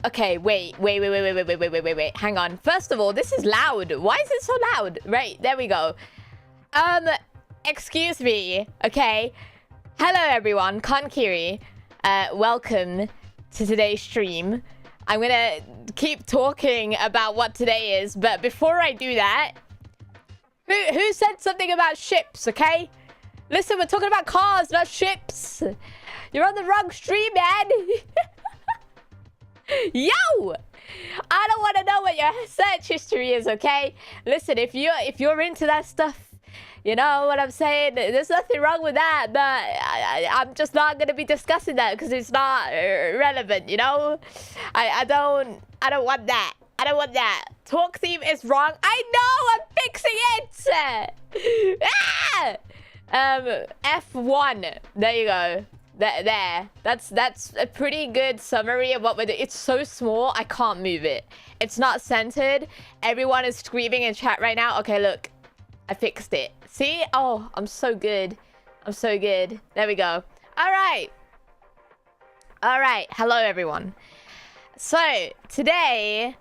Okay, wait. Hang on. First of all, this is loud. Why is it so loud? Right, there we go. Excuse me. Okay. Hello, everyone. Kiri. Welcome to today's stream. I'm gonna keep talking about what today is, but before I do that, who said something about ships, okay? Listen, we're talking about cars, not ships. You're on the wrong stream, man. Yo! I don't want to know what your search history is, okay? Listen, if you're into that stuff, you know what I'm saying? There's nothing wrong with that, but I'm just not going to be discussing that because it's not relevant, you know? I don't want that. I don't want that. Talk theme is wrong. I know! I'm fixing it! F1. There you go. There. That's a pretty good summary of what we're doing. It's so small, I can't move it. It's not centered. Everyone is screaming in chat right now. Okay, look. I fixed it. See? Oh, I'm so good. I'm so good. There we go. All right. Hello, everyone. So, today,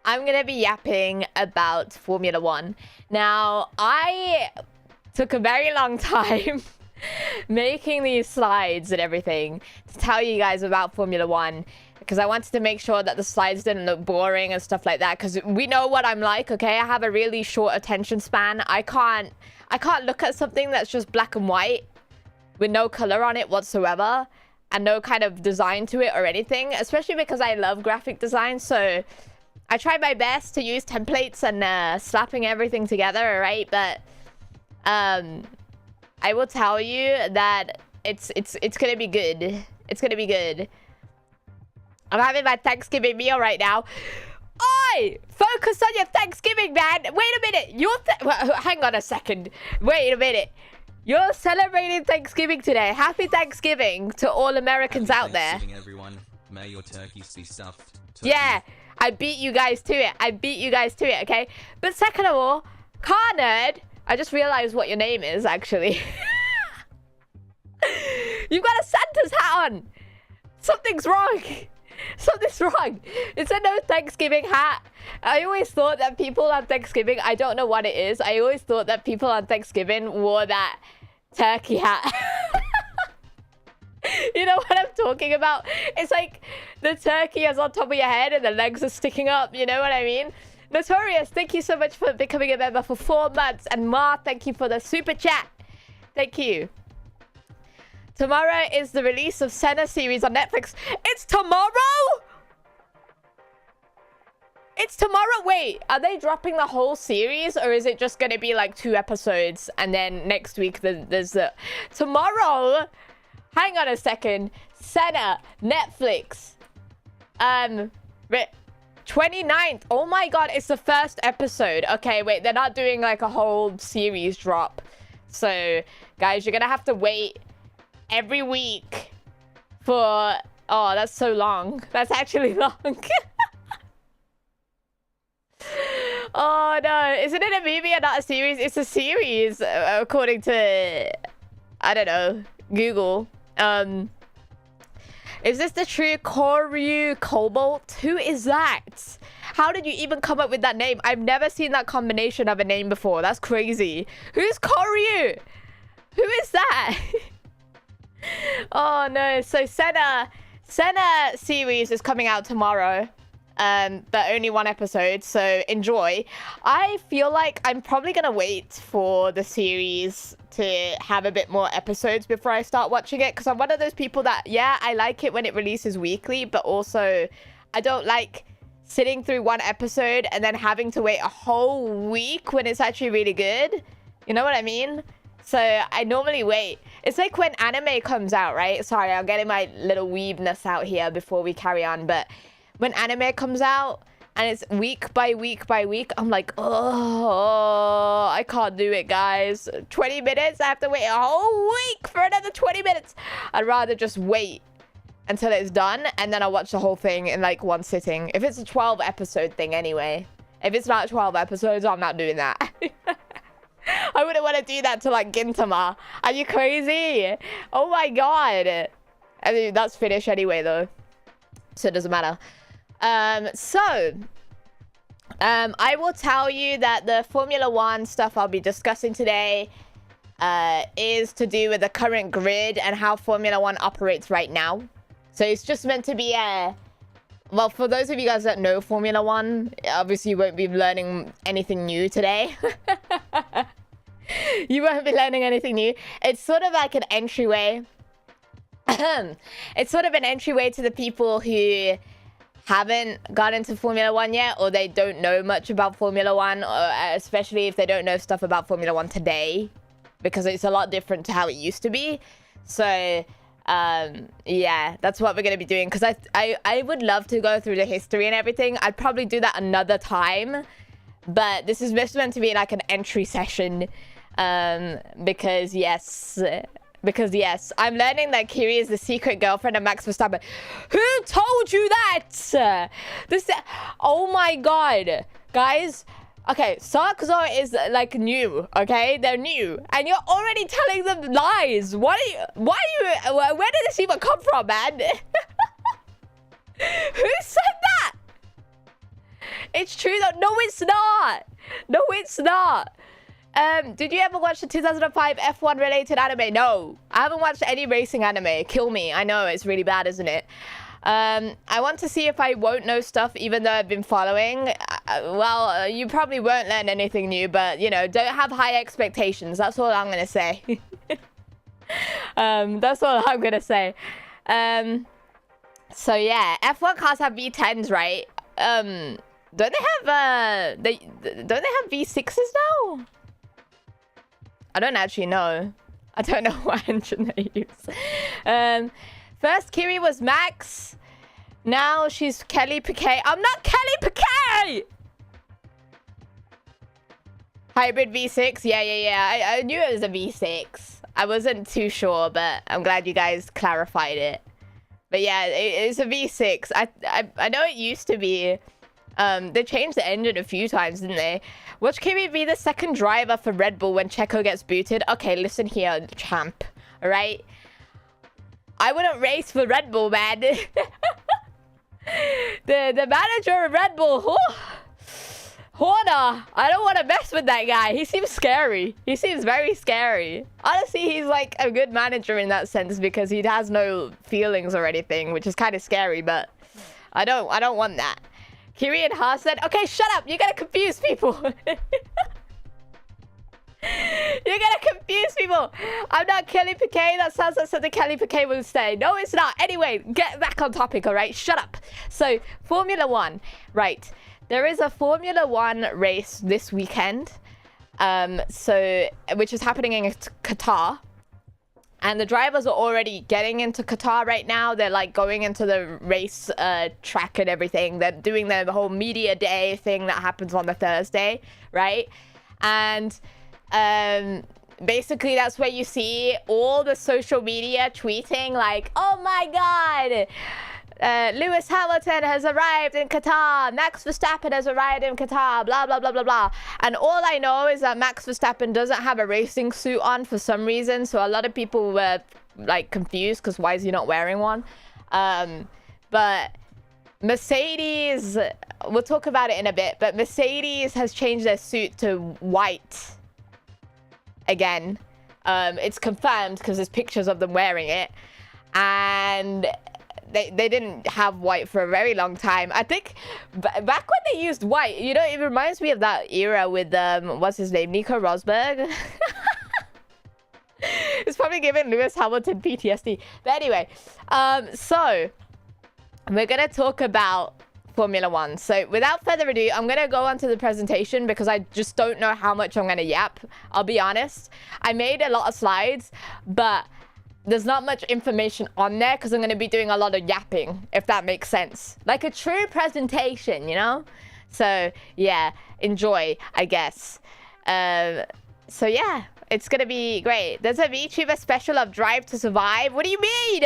I'm going to be yapping about Formula 1. Now, I took a very long time making these slides and everything to tell you guys about Formula 1 because I wanted to make sure that the slides didn't look boring and stuff like that because we know what I'm like, okay? I have a really short attention span. I can't look at something that's just black and white with no color on it whatsoever and no kind of design to it or anything, especially because I love graphic design. So I try my best to use templates and slapping everything together, right? But I will tell you that it's gonna be good. It's gonna be good. I'm having my Thanksgiving meal right now. Oi! Focus on your Thanksgiving, man. Wait a minute. Hang on a second. Wait a minute. You're celebrating Thanksgiving today. Happy Thanksgiving to all Americans out there. Happy Thanksgiving, everyone. May your turkeys be stuffed. Yeah, I beat you guys to it. Okay? But second of all, Car Nerd, I just realized what your name is, actually. You've got a Santa's hat on. Something's wrong. It's a no Thanksgiving hat. I always thought that people on Thanksgiving, I don't know what it is. I always thought that people on Thanksgiving wore that turkey hat. You know what I'm talking about? It's like the turkey is on top of your head and the legs are sticking up. You know what I mean? Notorious, thank you so much for becoming a member for 4 months. And Ma, thank you for the super chat. Thank you. Tomorrow is the release of Senna series on Netflix. It's tomorrow? It's tomorrow? Wait, are they dropping the whole series? Or is it just going to be like 2 episodes? And then next week there's the... Tomorrow? Hang on a second. Senna, Netflix. 29th. Oh my god, it's the first episode. Okay, wait, they're not doing like a whole series drop. So, guys, you're going to have to wait every week for... Oh, that's so long. That's actually long. Oh, no. Isn't it a movie and not a series? It's a series, according to... I don't know. Google. Is this the true Kiri Kilovolt? Who is that? How did you even come up with that name? I've never seen that combination of a name before. That's crazy. Who's Kiri? Who is that? Oh no. So Senna series is coming out tomorrow. But only 1 episode, so enjoy. I feel like I'm probably gonna wait for the series to have a bit more episodes before I start watching it, because I'm one of those people that, yeah, I like it when it releases weekly, but also I don't like sitting through 1 episode and then having to wait a whole week when it's actually really good. You know what I mean? So I normally wait. It's like when anime comes out, right? Sorry, I'm getting my little weebness out here before we carry on, but when anime comes out and it's week by week by week, I'm like, oh, I can't do it, guys. 20 minutes? I have to wait a whole week for another 20 minutes. I'd rather just wait until it's done and then I'll watch the whole thing in like 1 sitting. If it's a 12 episode thing anyway. If it's not 12 episodes, I'm not doing that. I wouldn't want to do that to like Gintama. Are you crazy? Oh my god. I mean, that's finished anyway though, so it doesn't matter. I will tell you that the Formula One stuff I'll be discussing today is to do with the current grid and how Formula One operates right now. So it's just meant to be a... Well, for those of you guys that know Formula One, obviously you won't be learning anything new today. You won't be learning anything new. It's sort of like an entryway. It's sort of an entryway to the people who haven't got into Formula One yet, or they don't know much about Formula One, or especially if they don't know stuff about Formula One today, because it's a lot different to how it used to be. So yeah, that's what we're going to be doing, because I would love to go through the history and everything. I'd probably do that another time, but this is just meant to be like an entry session, because yes, I'm learning that Kiri is the secret girlfriend of Max Verstappen. Who told you that? Oh my god, guys. Okay, Sarkazar is like new, okay? They're new, and you're already telling them lies. Where did this even come from, man? Who said that? It's true though. No, it's not. No, it's not. Did you ever watch the 2005 F1 related anime? No, I haven't watched any racing anime. Kill me. I know it's really bad, isn't it? I want to see if I won't know stuff even though I've been following. Well, you probably won't learn anything new, but, you know, don't have high expectations. That's all I'm going to say. That's all I'm going to say. So, yeah, F1 cars have V10s, right? Don't they have V6s now? I don't actually know. I don't know what engine they use. First, Kiri was Max. Now she's Kelly Piquet. I'm not Kelly Piquet! Hybrid V6? Yeah. I knew it was a V6. I wasn't too sure, but I'm glad you guys clarified it. But yeah, it's a V6. I know it used to be. They changed the engine a few times, didn't they? Watch Kiri be the second driver for Red Bull when Checo gets booted. Okay, listen here, champ. Alright? I wouldn't race for Red Bull, man. the manager of Red Bull, Horner, I don't want to mess with that guy. He seems scary. He seems very scary. Honestly, he's like a good manager in that sense because he has no feelings or anything, which is kind of scary, but I don't want that. Kiri and Haas said, okay, shut up. You're going to confuse people. You're gonna confuse people. I'm not Kelly Piquet. That sounds like something Kelly Piquet would say. No, it's not. Anyway, get back on topic, all right? Shut up. So, Formula One. Right. There is a Formula One race this weekend. Which is happening in Qatar. And the drivers are already getting into Qatar right now. They're like going into the race track and everything. They're doing the whole media day thing that happens on the Thursday, right? And basically that's where you see all the social media tweeting like, oh my god, Lewis Hamilton has arrived in Qatar, Max Verstappen has arrived in Qatar, blah blah blah blah blah. And all I know is that Max Verstappen doesn't have a racing suit on for some reason, so a lot of people were like confused because why is he not wearing one. But Mercedes, we'll talk about it in a bit, but Mercedes has changed their suit to white again. It's confirmed because there's pictures of them wearing it, and they didn't have white for a very long time. I think back when they used white, you know, it reminds me of that era with what's his name, Nico Rosberg. It's probably giving Lewis Hamilton PTSD. But anyway, so we're gonna talk about Formula One. So without further ado, I'm gonna go on to the presentation because I just don't know how much I'm gonna yap. I'll be honest. I made a lot of slides, but there's not much information on there because I'm gonna be doing a lot of yapping, if that makes sense. Like a true presentation, you know? So yeah, enjoy, I guess. So yeah, it's gonna be great. There's a VTuber special of Drive to Survive. What do you mean?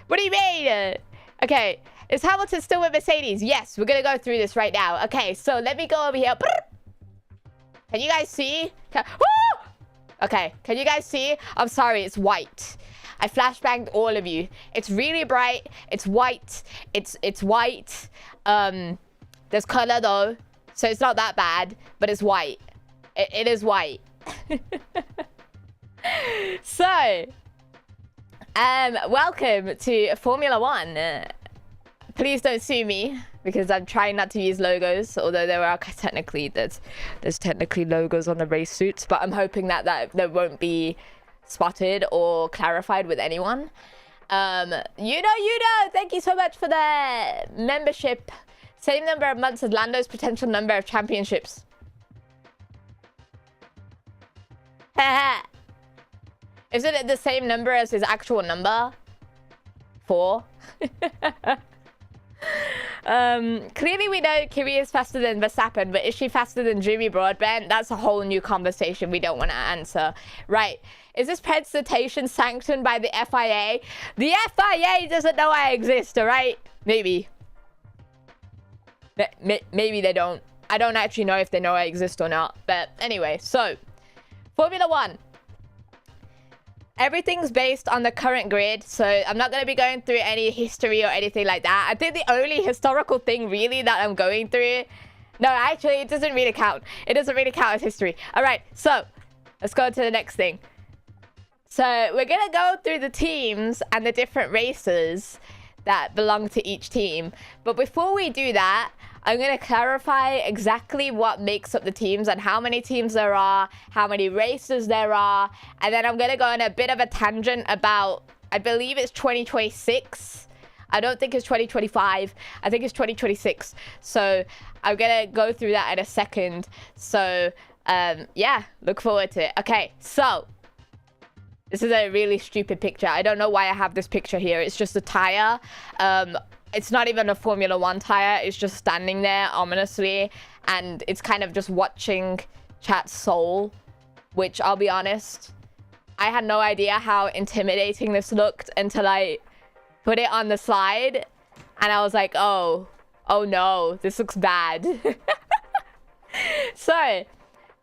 What do you mean? Okay. Is Hamilton still with Mercedes? Yes, we're gonna go through this right now. Okay, so let me go over here. Can you guys see? Okay, can you guys see? I'm sorry, it's white. I flashbanged all of you. It's really bright. It's white. It's white. There's color though, so it's not that bad, but it's white. It is white. So, welcome to Formula One. Please don't sue me because I'm trying not to use logos, although there are there's technically logos on the race suits, but I'm hoping that won't be spotted or clarified with anyone. Yudo, thank you so much for the membership. Same number of months as Lando's potential number of championships. Isn't it the same number as his actual number? 4. Clearly we know Kiri is faster than Verstappen, but is she faster than Jimmy Broadbent? That's a whole new conversation we don't want to answer. Right. Is this presentation sanctioned by the FIA? The FIA doesn't know I exist, alright? Maybe. Maybe they don't. I don't actually know if they know I exist or not. But anyway, so Formula One. Everything's based on the current grid, so I'm not going to be going through any history or anything like that. I think the only historical thing really that I'm going through... No, actually, it doesn't really count. It doesn't really count as history. All right, so let's go to the next thing. So we're going to go through the teams and the different races that belong to each team. But before we do that, I'm going to clarify exactly what makes up the teams and how many teams there are, how many races there are. And then I'm going to go on a bit of a tangent about, I believe it's 2026. I don't think it's 2025. I think it's 2026. So I'm going to go through that in a second. So yeah, look forward to it. Okay, so this is a really stupid picture. I don't know why I have this picture here. It's just a tire. It's not even a Formula One tire. It's just standing there ominously. And it's kind of just watching chat's soul. Which, I'll be honest, I had no idea how intimidating this looked until I put it on the slide. And I was like, oh no, this looks bad. So,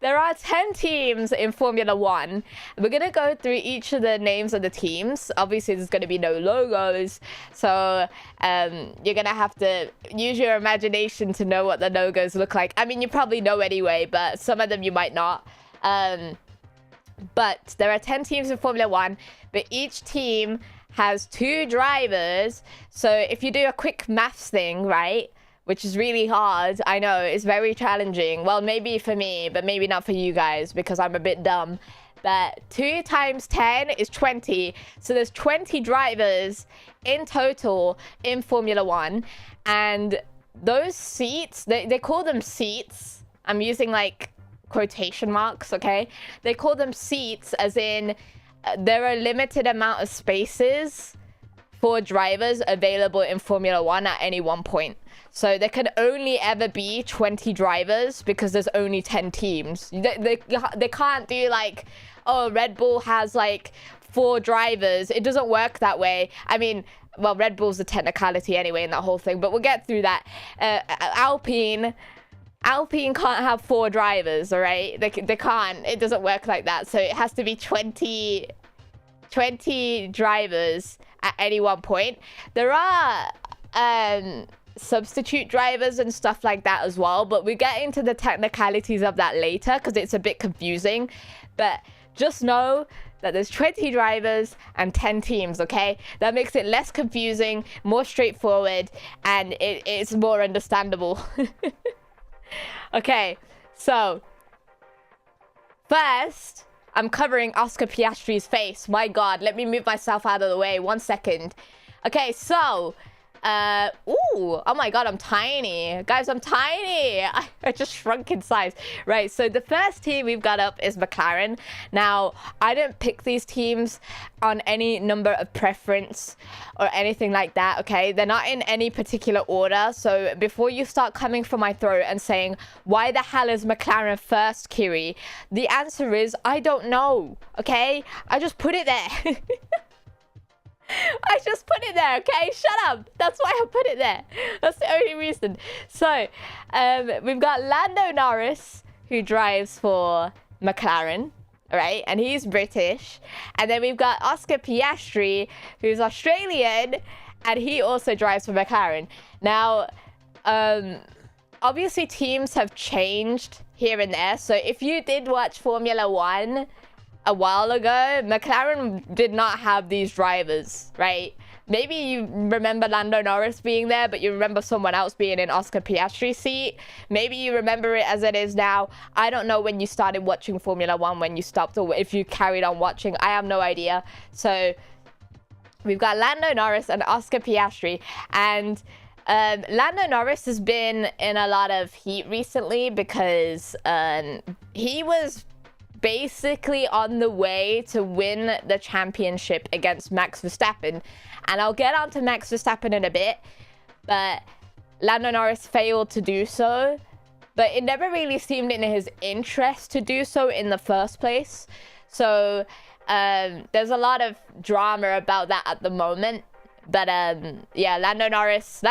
there are 10 teams in Formula One. We're going to go through each of the names of the teams. Obviously, there's going to be no logos. So, you're going to have to use your imagination to know what the logos look like. I mean, you probably know anyway, but some of them you might not. But there are 10 teams in Formula One, but each team has 2 drivers. So, if you do a quick maths thing, right? Which is really hard. I know, it's very challenging. Well, maybe for me, but maybe not for you guys because I'm a bit dumb. But 2 times 10 is 20. So there's 20 drivers in total in Formula One. And those seats, they call them seats. I'm using like quotation marks, okay? They call them seats as in there are a limited amount of spaces for drivers available in Formula One at any one point. So there can only ever be 20 drivers because there's only 10 teams. They can't do like, oh, Red Bull has like 4 drivers. It doesn't work that way. I mean, well, Red Bull's a technicality anyway in that whole thing, but we'll get through that. Alpine can't have 4 drivers, all right? They can't. It doesn't work like that. So it has to be 20 drivers at any one point. There are substitute drivers and stuff like that as well, but we get into the technicalities of that later because it's a bit confusing. But just know that there's 20 drivers and 10 teams, okay? That makes it less confusing, more straightforward, and it's more understandable. Okay, so first I'm covering Oscar Piastri's face. My god, let me move myself out of the way 1 second. Okay, so ooh, oh my god, I'm tiny. Guys, I'm tiny. I just shrunk in size. Right, so the first team we've got up is McLaren. Now, I didn't pick these teams on any number of preference or anything like that, okay? They're not in any particular order. So before you start coming for my throat and saying, why the hell is McLaren first, Kiri? The answer is, I don't know, okay? I just put it there. I just put it there, okay? Shut up. That's why I put it there. That's the only reason. So, we've got Lando Norris, who drives for McLaren. right? And he's British. And then we've got Oscar Piastri, who's Australian, and he also drives for McLaren. Now, obviously teams have changed here and there. So if you did watch Formula One a while ago, McLaren did not have these drivers, right? Maybe you remember Lando Norris being there, but you remember someone else being in Oscar Piastri's seat. Maybe you remember it as it is now. I don't know when you started watching Formula One, when you stopped, or if you carried on watching. I have no idea. So we've got Lando Norris and Oscar Piastri. And Lando Norris has been in a lot of heat recently because he was basically on the way to win the championship against Max Verstappen. And I'll get on to Max Verstappen in a bit, but Lando Norris failed to do so. But it never really seemed in his interest to do so in the first place. So there's a lot of drama about that at the moment. But yeah, Lando Norris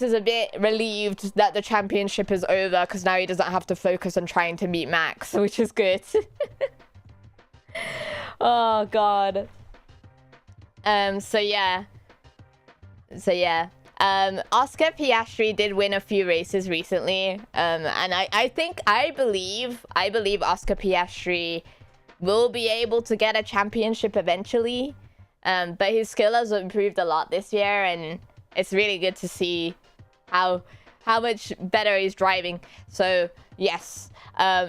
is a bit relieved that the championship is over because now he doesn't have to focus on trying to meet Max, which is good. Oh God. So yeah. Oscar Piastri did win a few races recently. And I believe Oscar Piastri will be able to get a championship eventually. But his skill has improved a lot this year, and it's really good to see how much better he's driving. So yes,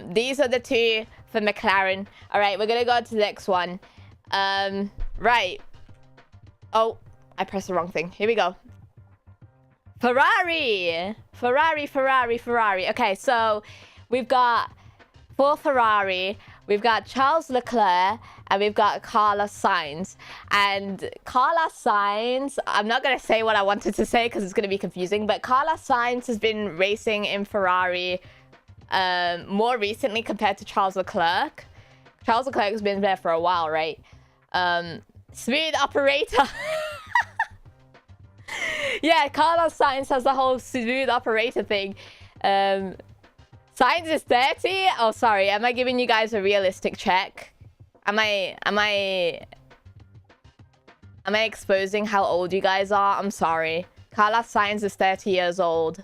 these are the two for McLaren. All right, we're gonna go to the next one. Right. Oh, I pressed the wrong thing. Here we go. Ferrari. Okay, so we've got for Ferrari, we've got Charles Leclerc and we've got Carlos Sainz. And Carlos Sainz, I'm not going to say what I wanted to say because it's going to be confusing, but Carlos Sainz has been racing in Ferrari more recently compared to Charles Leclerc. Charles Leclerc has been there for a while, right? Smooth operator. Yeah, Carlos Sainz has the whole smooth operator thing. Sainz is 30. Oh, sorry. Am I giving you guys a realistic check? Am I exposing how old you guys are? I'm sorry. Carlos Sainz is 30 years old.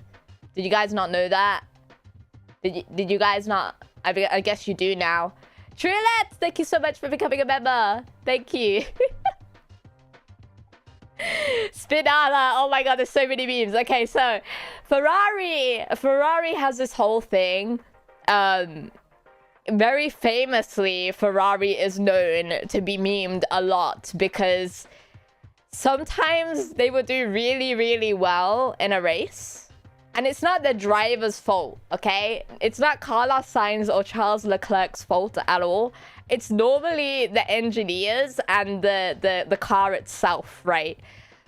Did you guys not know that? Did you guys not? I guess you do now. Trulette, thank you so much for becoming a member. Thank you. Spinala. Oh my god, there's so many memes. Okay, so Ferrari has this whole thing. Very famously, Ferrari is known to be memed a lot because sometimes they would do really, really well in a race. And it's not the driver's fault, okay? It's not Carlos Sainz or Charles Leclerc's fault at all. It's normally the engineers and the car itself, right?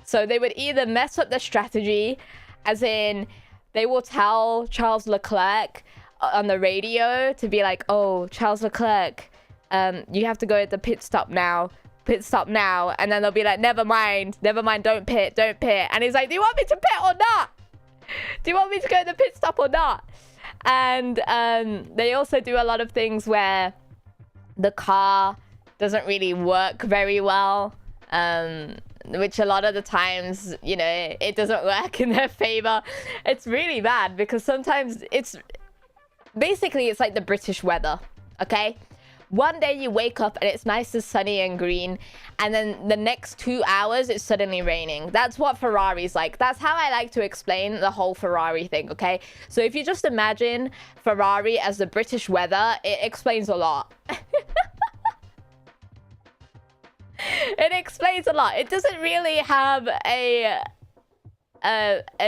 So they would either mess up the strategy, as in they will tell Charles Leclerc on the radio to be like, oh, Charles Leclerc, you have to go at the pit stop now. And then they'll be like, never mind, don't pit. And he's like, do you want me to pit or not? Do you want me to go to the pit stop or not? And they also do a lot of things where the car doesn't really work very well, which a lot of the times, you know, it doesn't work in their favor. It's really bad because sometimes it's like the British weather, okay? One day you wake up and it's nice and sunny and green, and then the next 2 hours it's suddenly raining. That's what Ferrari's like. That's how I like to explain the whole Ferrari thing, okay? So if you just imagine Ferrari as the British weather, it explains a lot. It explains a lot. It doesn't really have a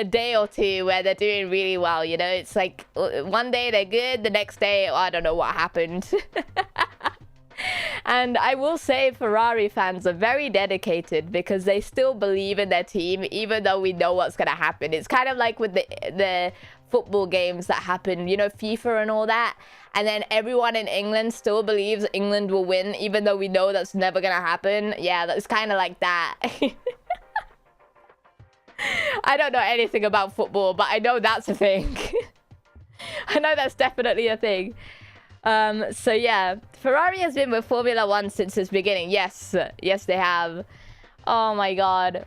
day or two where they're doing really well, you know? It's like one day they're good, the next day, I don't know what happened. And I will say Ferrari fans are very dedicated because they still believe in their team even though we know what's going to happen. It's kind of like with the football games that happen, you know, FIFA and all that. And then everyone in England still believes England will win even though we know that's never going to happen. Yeah, that's kind of like that. I don't know anything about football, but I know that's a thing. I know that's definitely a thing. So yeah, Ferrari has been with Formula 1 since its beginning. Yes, yes they have. Oh my god.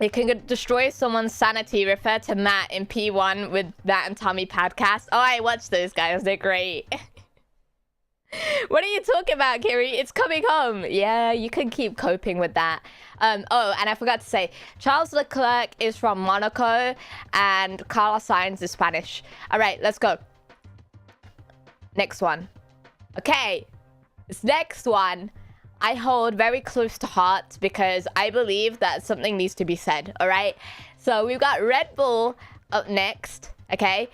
It can destroy someone's sanity. Refer to Matt in P1 with Matt and Tommy podcast. Oh, I watched those guys. They're great. What are you talking about, Kiri? It's coming home. Yeah, you can keep coping with that. Oh, and I forgot to say, Charles Leclerc is from Monaco and Carlos Sainz is Spanish. All right, let's go. Next one. Okay, this next one I hold very close to heart because I believe that something needs to be said, all right? So we've got Red Bull up next, okay?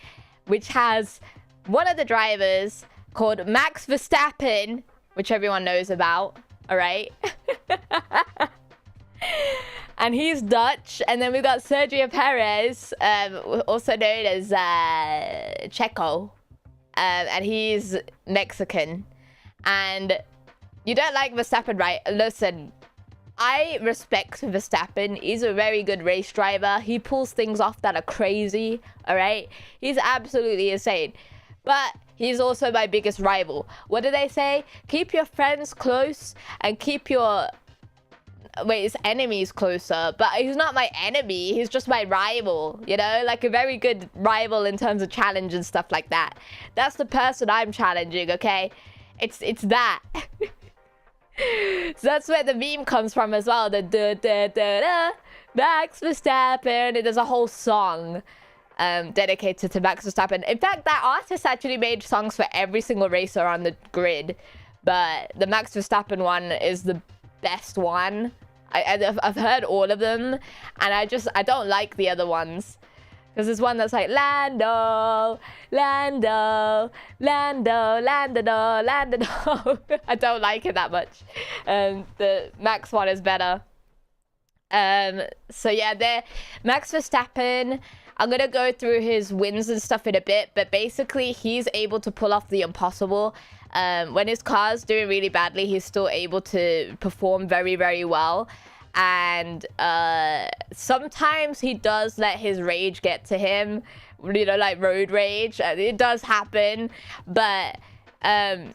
Which has one of the drivers called Max Verstappen, which everyone knows about, all right? And he's Dutch. And then we've got Sergio Perez, also known as Checo. And he's Mexican. And you don't like Verstappen, right? Listen, I respect Verstappen. He's a very good race driver. He pulls things off that are crazy, all right? He's absolutely insane. But he's also my biggest rival. What do they say? Keep your friends close and keep your... Wait, his enemies closer. But he's not my enemy. He's just my rival, you know? Like a very good rival in terms of challenge and stuff like that. That's the person I'm challenging, okay? It's that. So that's where the meme comes from as well. The da-da-da-da, Max Verstappen. There's a whole song dedicated to Max Verstappen. In fact, that artist actually made songs for every single racer on the grid. But the Max Verstappen one is the best one. I've heard all of them. And I don't like the other ones. Because there's one that's like, Lando, Lando, Lando, Lando, Lando. I don't like it that much. The Max one is better. So yeah, Max Verstappen, I'm going to go through his wins and stuff in a bit. But basically, he's able to pull off the impossible. When his car's doing really badly, he's still able to perform very, very well. And sometimes he does let his rage get to him, you know, like road rage. It does happen, but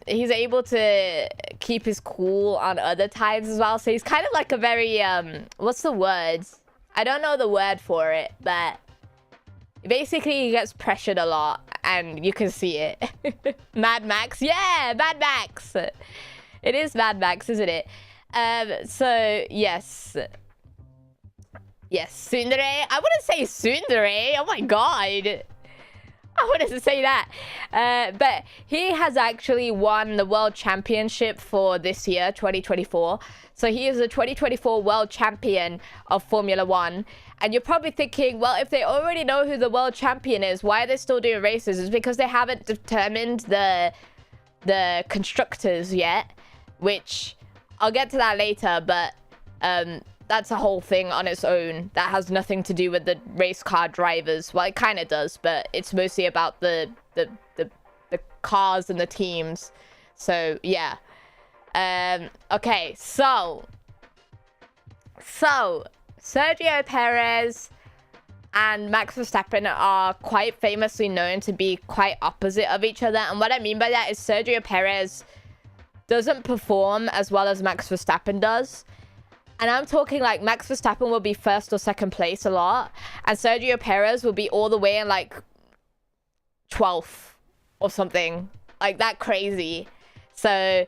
he's able to keep his cool on other times as well. So he's kind of like a very what's the word? I don't know the word for it, but basically he gets pressured a lot and you can see it. Mad Max, yeah, Mad Max. It is Mad Max, isn't it? So yes, tsundere. I wouldn't say tsundere. Oh my god, I wouldn't say that. But he has actually won the world championship for this year, 2024. So he is the 2024 world champion of Formula 1. And you're probably thinking, well, if they already know who the world champion is, why are they still doing races? It's because they haven't determined the constructors yet, which I'll get to that later, but that's a whole thing on its own. That has nothing to do with the race car drivers. Well, it kind of does, but it's mostly about the cars and the teams. So, yeah. Okay, so Sergio Perez and Max Verstappen are quite famously known to be quite opposite of each other. And what I mean by that is Sergio Perez doesn't perform as well as Max Verstappen does. And I'm talking like Max Verstappen will be first or second place a lot. And Sergio Perez will be all the way in like 12th or something. Like that crazy. So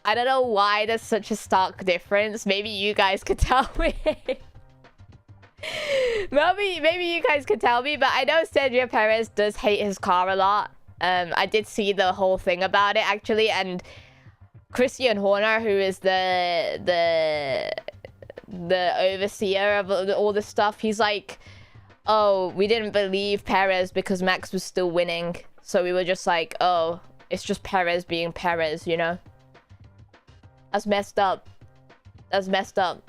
I don't know why there's such a stark difference. Maybe you guys could tell me. Maybe you guys could tell me. But I know Sergio Perez does hate his car a lot. I did see the whole thing about it actually. And Christian Horner, who is the overseer of all this stuff, he's like, oh, we didn't believe Perez because Max was still winning. So we were just like, oh, it's just Perez being Perez, you know? That's messed up. That's messed up.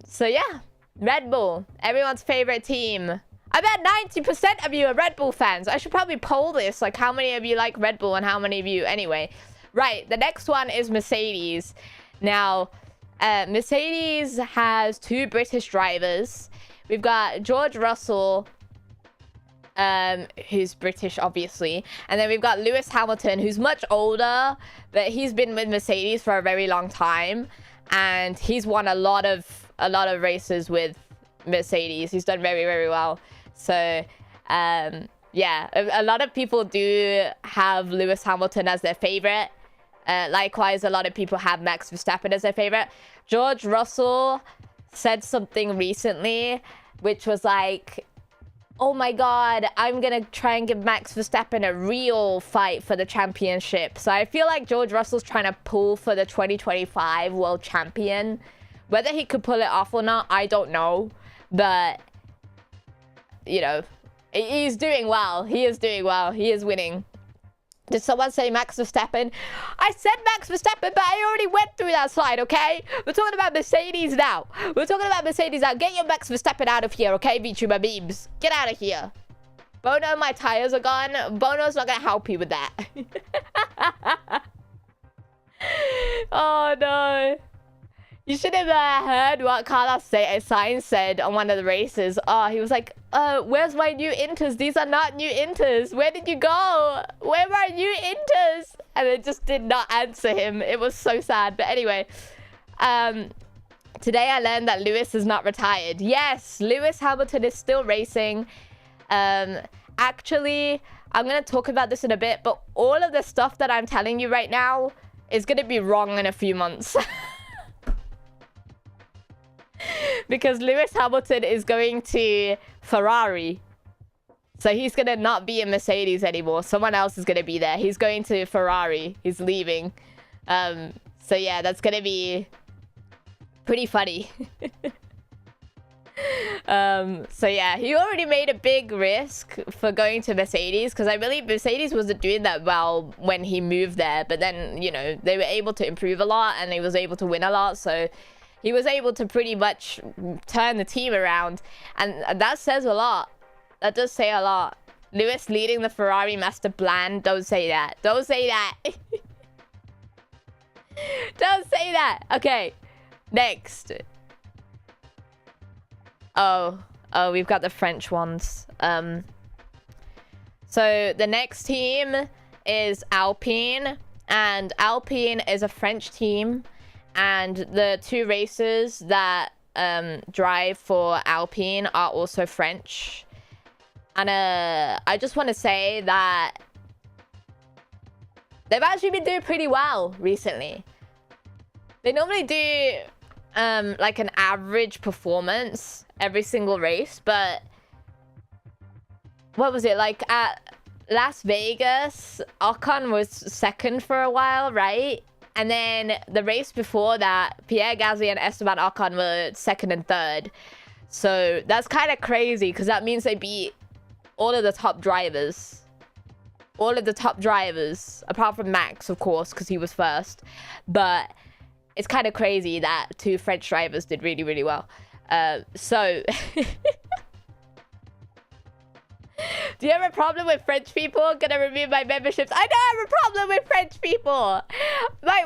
So yeah, Red Bull, everyone's favorite team. I bet 90% of you are Red Bull fans. I should probably poll this, like how many of you like Red Bull and how many of you anyway. Right, the next one is Mercedes. Now, Mercedes has two British drivers. We've got George Russell who's British, obviously. And then we've got Lewis Hamilton, who's much older, but he's been with Mercedes for a very long time. And he's won a lot of races with Mercedes. He's done very, very well. So, yeah, a lot of people do have Lewis Hamilton as their favorite. Likewise, a lot of people have Max Verstappen as their favorite. George Russell said something recently, which was like, oh my god, I'm gonna try and give Max Verstappen a real fight for the championship. So I feel like George Russell's trying to pull for the 2025 world champion. Whether he could pull it off or not, I don't know. But, you know, he's doing well. He is doing well. He is winning. Did someone say Max Verstappen? I said Max Verstappen, but I already went through that slide, okay? We're talking about Mercedes now. We're talking about Mercedes now. Get your Max Verstappen out of here, okay, VTuber memes? Get out of here. Bono, my tires are gone. Bono's not gonna help you with that. Oh, no. You should have heard what Carlos Sainz said on one of the races. Oh, he was like, where's my new Inters? These are not new Inters. Where did you go? Where are my new Inters? And it just did not answer him. It was so sad. But anyway, today I learned that Lewis is not retired. Yes, Lewis Hamilton is still racing. Actually, I'm going to talk about this in a bit, but all of the stuff that I'm telling you right now is going to be wrong in a few months. Because Lewis Hamilton is going to Ferrari. So he's going to not be in Mercedes anymore. Someone else is going to be there. He's going to Ferrari. He's leaving. So yeah, that's going to be pretty funny. So yeah, he already made a big risk for going to Mercedes, because I believe Mercedes wasn't doing that well when he moved there. But then, you know, they were able to improve a lot and he was able to win a lot. So he was able to pretty much turn the team around. And that says a lot. That does say a lot. Lewis leading the Ferrari master plan. Don't say that. Don't say that. Don't say that. Okay. Next. Oh, we've got the French ones. So the next team is Alpine. And Alpine is a French team. And the two racers that drive for Alpine are also French. And I just want to say that they've actually been doing pretty well recently. They normally do like an average performance every single race, but what was it, like at Las Vegas, Ocon was second for a while, right? And then the race before that, Pierre Gasly and Esteban Ocon were second and third. So that's kind of crazy, because that means they beat all of the top drivers. All of the top drivers, apart from Max, of course, because he was first. But it's kind of crazy that two French drivers did really, really well. So... Do you have a problem with French people? Gonna remove my memberships. I don't have a problem with French people. My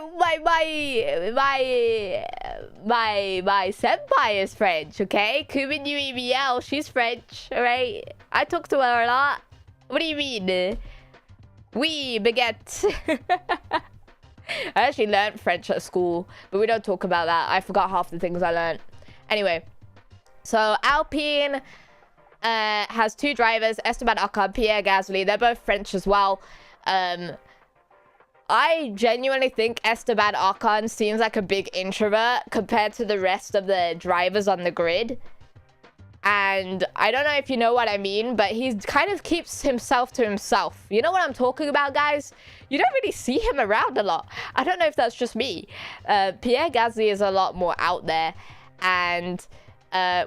senpai is French, okay? Kumin UEBL, she's French, alright? I talk to her a lot. What do you mean? Oui, baguette. I actually learned French at school, but we don't talk about that. I forgot half the things I learned. Anyway, so Alpine has two drivers, Esteban Ocon, Pierre Gasly. They're both French as well. I genuinely think Esteban Ocon seems like a big introvert compared to the rest of the drivers on the grid. And I don't know if you know what I mean, but he kind of keeps himself to himself. You know what I'm talking about, guys? You don't really see him around a lot. I don't know if that's just me. Pierre Gasly is a lot more out there. And...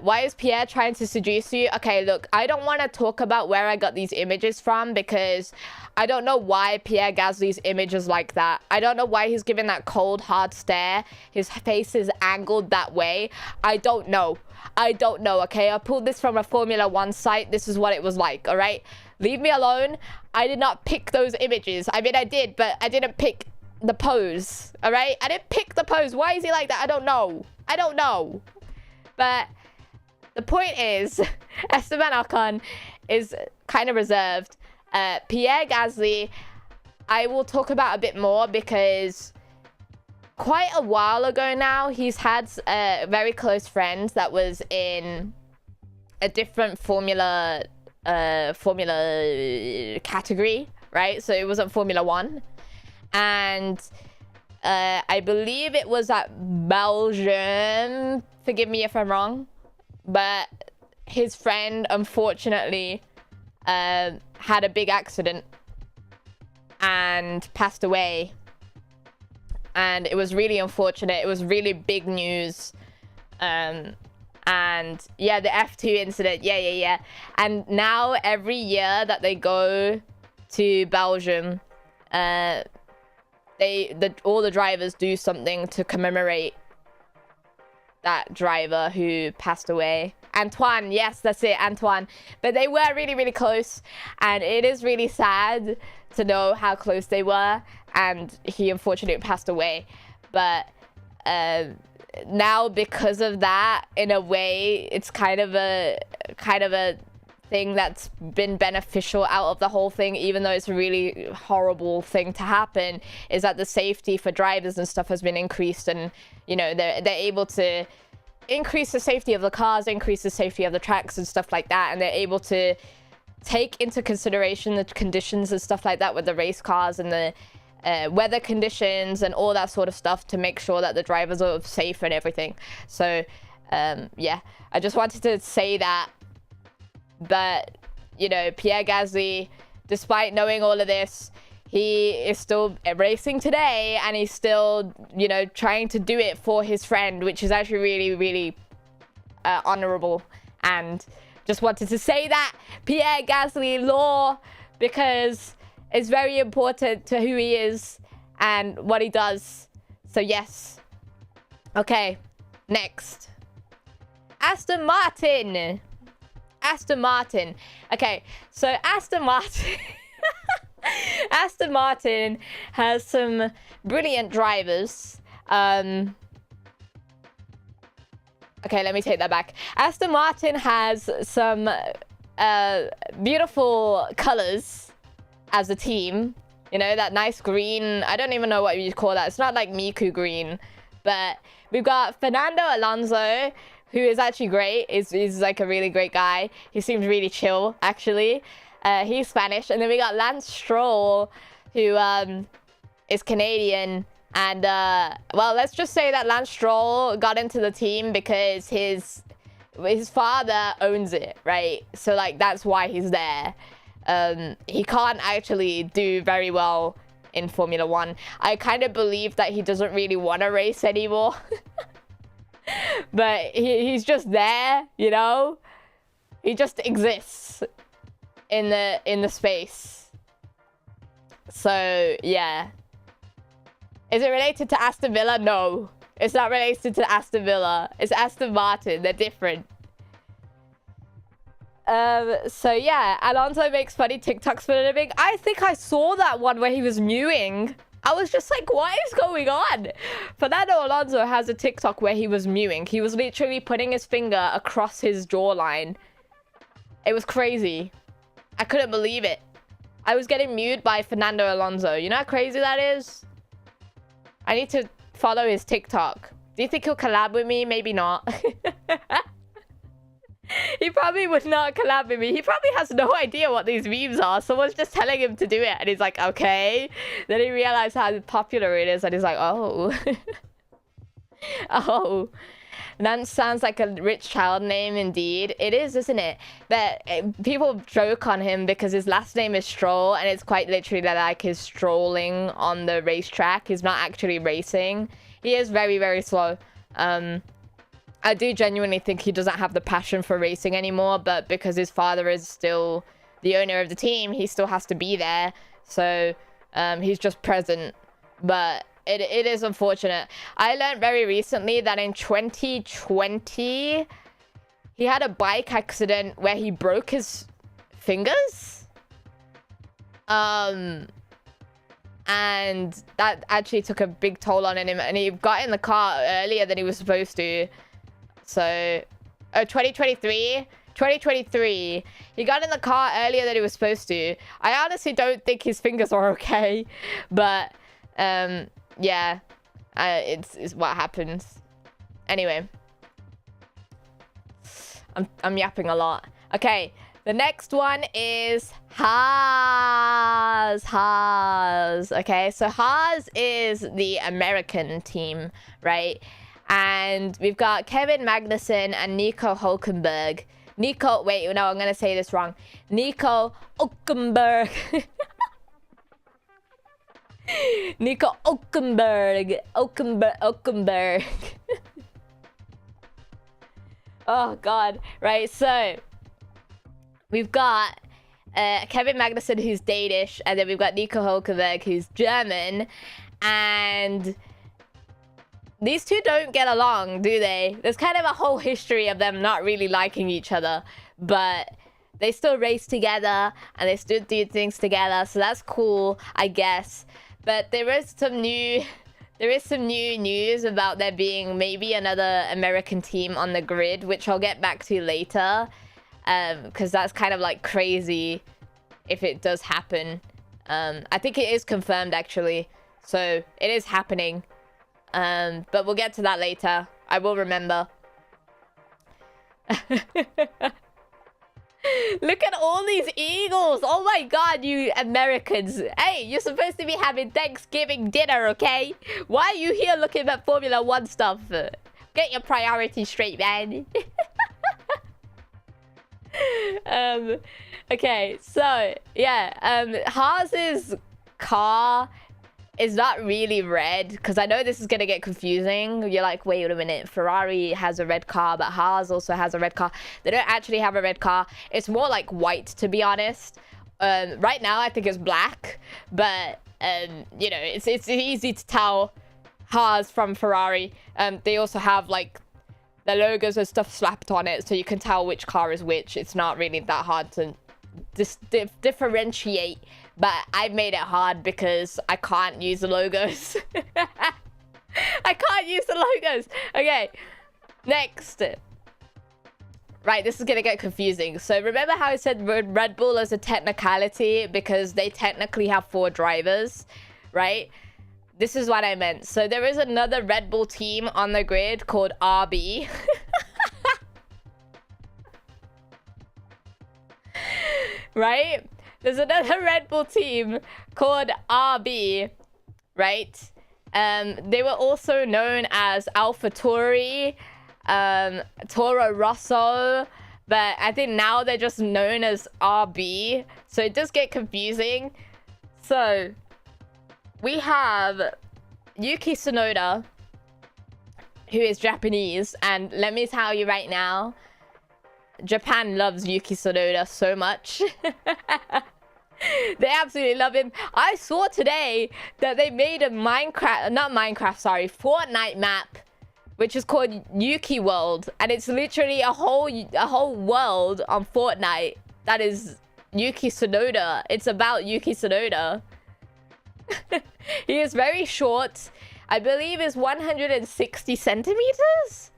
why is Pierre trying to seduce you? Okay, look, I don't want to talk about where I got these images from, because I don't know why Pierre Gasly's image is like that. I don't know why he's giving that cold, hard stare. His face is angled that way. I don't know. I don't know, okay? I pulled this from a Formula 1 site. This is what it was like, all right? Leave me alone. I did not pick those images. I mean, I did, but I didn't pick the pose, all right? I didn't pick the pose. Why is he like that? I don't know. I don't know. But the point is, Esteban Ocon is kind kind of reserved. Pierre Gasly, I will talk about a bit more because quite a while ago now, he's had a very close friend that was in a different formula category, right? So it wasn't Formula 1. And I believe it was at Belgium. Forgive me if I'm wrong. But his friend, unfortunately, had a big accident and passed away. And it was really unfortunate. It was really big news. And yeah, the F2 incident. Yeah. And now every year that they go to Belgium, all the drivers do something to commemorate that driver who passed away. Antoine, yes, that's it, Antoine. But they were really, really close, and it is really sad to know how close they were, and he unfortunately passed away. But now, because of that, in a way, it's kind of a thing that's been beneficial out of the whole thing, even though it's a really horrible thing to happen, is that the safety for drivers and stuff has been increased, and you know, they're able to increase the safety of the cars, increase the safety of the tracks and stuff like that, and they're able to take into consideration the conditions and stuff like that with the race cars and the weather conditions and all that sort of stuff to make sure that the drivers are safe and everything. So yeah, I just wanted to say that. But you know, Pierre Gasly, despite knowing all of this, he is still racing today, and he's still, you know, trying to do it for his friend, which is actually really, really honorable. And just wanted to say that Pierre Gasly law, because it's very important to who he is and what he does. So yes. Okay, next. Aston Martin. Okay, so Aston Martin Aston Martin has some brilliant drivers. Okay, let me take that back. Aston Martin has some beautiful colors as a team. You know, that nice green. I don't even know what you call that. It's not like Miku green. But we've got Fernando Alonso, who is actually great. He's like a really great guy. He seems really chill, actually. He's Spanish. And then we got Lance Stroll, who is Canadian. And, well, let's just say that Lance Stroll got into the team because his father owns it, right? So, like, that's why he's there. He can't actually do very well in Formula 1. I kind of believe that he doesn't really want to race anymore. But he's just there, you know? He just exists in the space. So, yeah. Is it related to Aston Villa? No. It's not related to Aston Villa. It's Aston Martin. They're different. So yeah, Alonso makes funny TikToks for a living. I think I saw that one where he was mewing. I was just like, what is going on? Fernando Alonso has a TikTok where he was mewing. He was literally putting his finger across his jawline. It was crazy. I couldn't believe it. I was getting mewed by Fernando Alonso. You know how crazy that is? I need to follow his TikTok. Do you think he'll collab with me? Maybe not. He probably would not collab with me. He probably has no idea what these memes are. Someone's just telling him to do it, and he's like, okay. Then he realized how popular it is, and he's like, oh. Oh. That sounds like a rich child name indeed. It is, isn't it? But people joke on him because his last name is Stroll, and it's quite literally like he's strolling on the racetrack. He's not actually racing. He is very, very slow. I do genuinely think he doesn't have the passion for racing anymore, but because his father is still the owner of the team, he still has to be there. So he's just present. But it is unfortunate. I learned very recently that in 2020, he had a bike accident where he broke his fingers. And that actually took a big toll on him. And he got in the car earlier than he was supposed to. So, 2023, 2023. He got in the car earlier than he was supposed to. I honestly don't think his fingers are okay. But, yeah. It's what happens. Anyway. I'm yapping a lot. Okay. The next one is Haas. Haas. Okay, so Haas is the American team, right? And we've got Kevin Magnussen and Nico Hulkenberg. Wait, no, I'm going to say this wrong. Nico Hulkenberg. Nico Hulkenberg. Hulkenberg. Oh, God. Right, so we've got Kevin Magnussen, who's Danish, and then we've got Nico Hulkenberg, who's German. And these two don't get along, do they? There's kind of a whole history of them not really liking each other, but they still race together and they still do things together, so that's cool, I guess. But there is some new news about there being maybe another American team on the grid, which I'll get back to later, because that's kind of like crazy if it does happen. I think it is confirmed actually, so it is happening. But we'll get to that later. I will remember. Look at all these eagles. Oh my god, you Americans. Hey, you're supposed to be having Thanksgiving dinner, okay? Why are you here looking at Formula 1 stuff? Get your priorities straight, man. Okay, so, yeah. Haas's car is not really red, because I know this is going to get confusing. You're like, wait a minute, Ferrari has a red car, but Haas also has a red car. They don't actually have a red car. It's more like white, to be honest. Right now, I think it's black, but, you know, it's easy to tell Haas from Ferrari. They also have, like, the logos and stuff slapped on it, so you can tell which car is which. It's not really that hard to differentiate. But I've made it hard because I can't use the logos. I can't use the logos. Okay, next. Right, this is going to get confusing. So remember how I said Red Bull is a technicality because they technically have 4 drivers, right? This is what I meant. So there is another Red Bull team on the grid called RB. Right? There's another Red Bull team called RB, right? They were also known as AlphaTauri, Toro Rosso, but I think now they're just known as RB, so it does get confusing. So, we have Yuki Tsunoda, who is Japanese, and let me tell you right now, Japan loves Yuki Tsunoda so much. They absolutely love him. I saw today that they made a Fortnite map, which is called Yuki World, and it's literally a whole world on Fortnite that is Yuki Tsunoda. It's about Yuki Tsunoda. He is very short. I believe is 160 centimeters.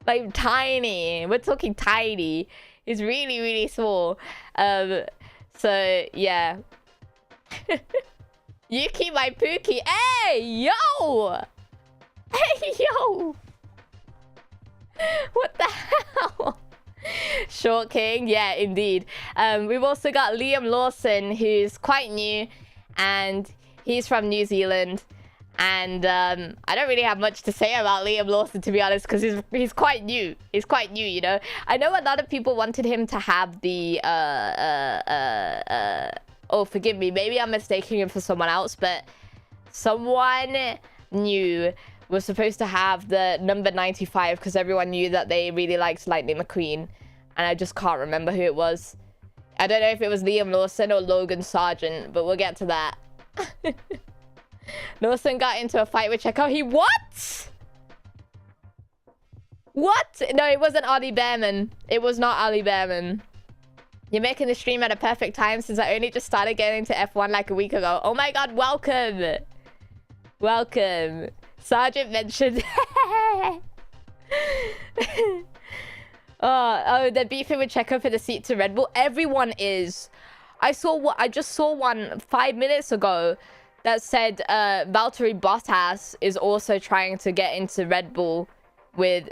Like tiny. We're talking tiny. He's really, really small. So yeah. Yuki my Pookie. Hey, yo! Hey, yo! What the hell? Short King, yeah, indeed. We've also got Liam Lawson, who's quite new, and he's from New Zealand. And I don't really have much to say about Liam Lawson, to be honest, because he's quite new. He's quite new, you know. I know a lot of people wanted him to have the oh, forgive me, maybe I'm mistaking him for someone else, but someone new was supposed to have the number 95 because everyone knew that they really liked Lightning McQueen, and I just can't remember who it was. I don't know if it was Liam Lawson or Logan Sargent, but we'll get to that. Lawson got into a fight with Checo. He what? What? No, it wasn't Ollie Behrman. It was not Ollie Behrman. You're making the stream at a perfect time since I only just started getting to F1 like a week ago. Oh my god, welcome. Welcome. Sergeant mentioned... Oh, they're beefing with Checo for the seat to Red Bull. Everyone is. I just saw one 5 minutes ago that said Valtteri Bottas is also trying to get into Red Bull with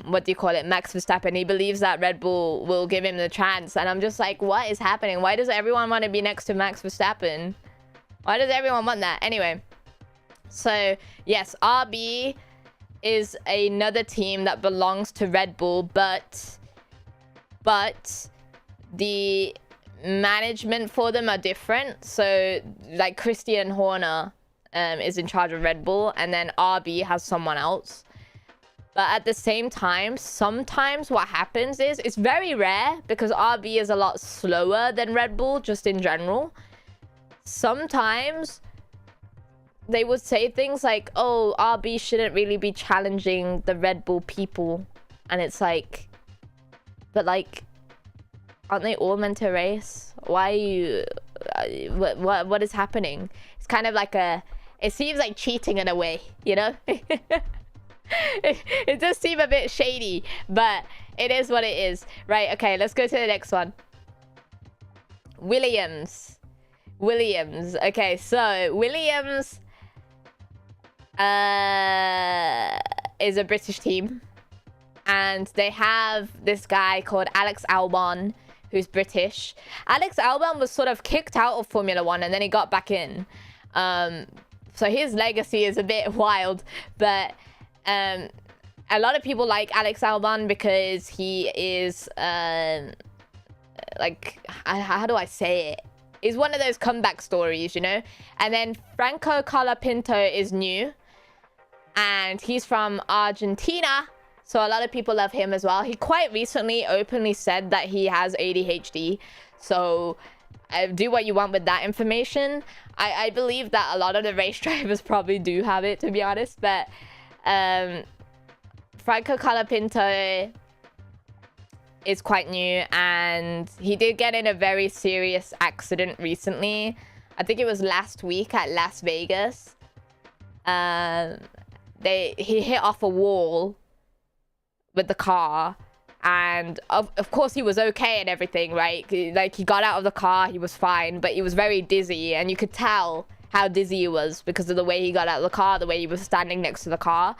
what do you call it, Max Verstappen. He believes that Red Bull will give him the chance, and I'm just like, what is happening? Why does everyone want to be next to Max Verstappen? Why does everyone want that? Anyway, so yes, RB is another team that belongs to Red Bull, but the management for them are different. So like Christian Horner is in charge of Red Bull, and then RB has someone else. But at the same time, sometimes what happens is, it's very rare because RB is a lot slower than Red Bull just in general. Sometimes they would say things like, oh, RB shouldn't really be challenging the Red Bull people. And it's like, but like, aren't they all meant to race? Why are you, what is happening? It's kind of like it seems like cheating in a way, you know? It does seem a bit shady, but it is what it is. Right, okay, let's go to the next one. Williams. Okay, so Williams is a British team, and they have this guy called Alex Albon, who's British. Alex Albon was sort of kicked out of Formula 1 and then he got back in. So his legacy is a bit wild, but a lot of people like Alex Albon because he is like, how do I say it? He's one of those comeback stories, you know? And then Franco Colapinto is new, and he's from Argentina, so a lot of people love him as well. He quite recently openly said that he has ADHD, so do what you want with that information. I believe that a lot of the race drivers probably do have it, to be honest, but Franco Colapinto is quite new, and he did get in a very serious accident recently. I think it was last week at Las Vegas. He hit off a wall with the car, and of course he was okay and everything, right? Like, he got out of the car, he was fine, but he was very dizzy, and you could tell how dizzy he was because of the way he got out of the car, the way he was standing next to the car.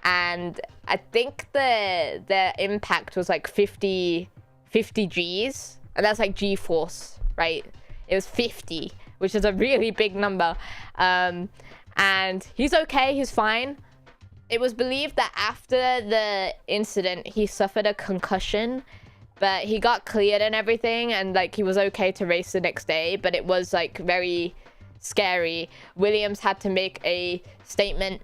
And I think the impact was like 50 G's, and that's like G-force, right? It was 50, which is a really big number. And he's okay, he's fine. It was believed that after the incident, he suffered a concussion, but he got cleared and everything, and like he was okay to race the next day, but it was like very scary. Williams had to make a statement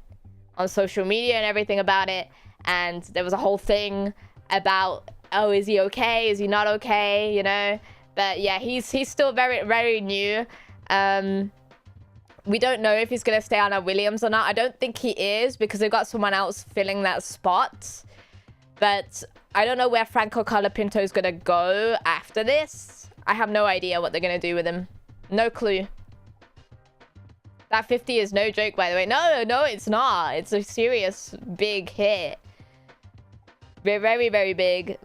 on social media and everything about it, and there was a whole thing about, oh, is he okay, is he not okay, you know? But yeah, he's still very, very new. We don't know if he's gonna stay on a Williams or not. I don't think he is, because they've got someone else filling that spot. But I don't know where Franco Colapinto is gonna go after this. I have no idea what they're gonna do with him. No clue. That 50 is no joke, by the way. No, it's not. It's a serious, big hit. Very, very big.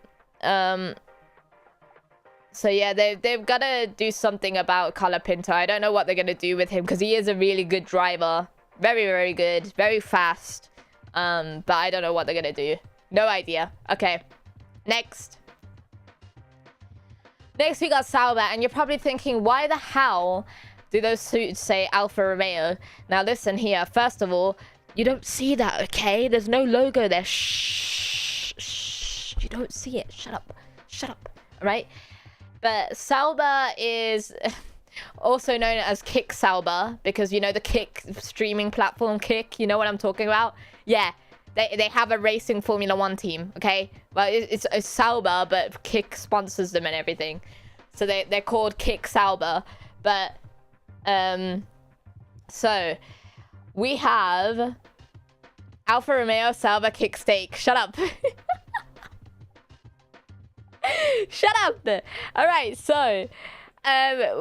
So yeah, they've got to do something about Colapinto. I don't know what they're going to do with him, because he is a really good driver. Very, very good. Very fast. But I don't know what they're going to do. No idea. Okay. Next. Next, we got Sauber. And you're probably thinking, why the hell do those suits say Alfa Romeo? Now listen here. First of all, you don't see that, okay? There's no logo there. Shh. Shh. You don't see it. Shut up. Shut up. All right? But Sauber is also known as Kick Sauber, because, you know, the Kick streaming platform Kick, you know what I'm talking about? Yeah, they have a racing Formula 1 team, okay? Well, it's Sauber, but Kick sponsors them and everything. So they're called Kick Sauber. But, so we have Alfa Romeo, Sauber, Kick Steak. Shut up. Shut up. All right, so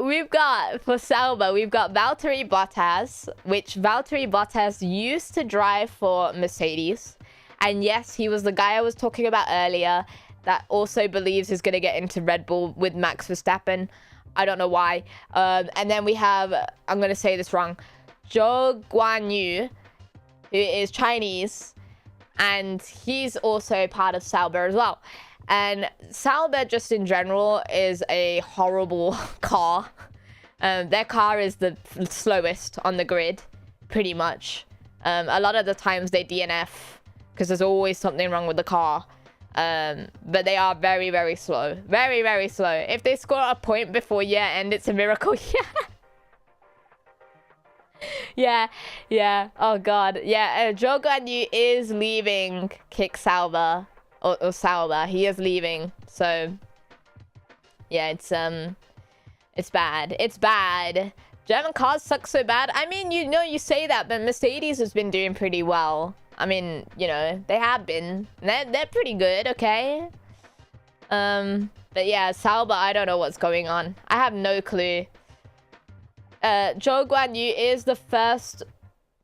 we've got, for Sauber, we've got Valtteri Bottas, which Valtteri Bottas used to drive for Mercedes. And yes, he was the guy I was talking about earlier. that also believes is going to get into Red Bull with Max Verstappen. I don't know why. And then we have, I'm going to say this wrong, Zhou Guanyu, who is Chinese, and he's also part of Sauber as well. And Sauber, just in general, is a horrible car. Their car is the slowest on the grid, pretty much. A lot of the times they DNF because there's always something wrong with the car. But they are very, very slow. Very, very slow. If they score a point before year end, it's a miracle. Yeah. Oh, God. Yeah, Zhou Guanyu is leaving Kick Sauber. Or Sauber. He is leaving. So, yeah, it's bad. It's bad. German cars suck so bad. I mean, you say that, but Mercedes has been doing pretty well. I mean, they have been. They're pretty good, okay? But yeah, Sauber, I don't know what's going on. I have no clue. Zhou Guanyu is the first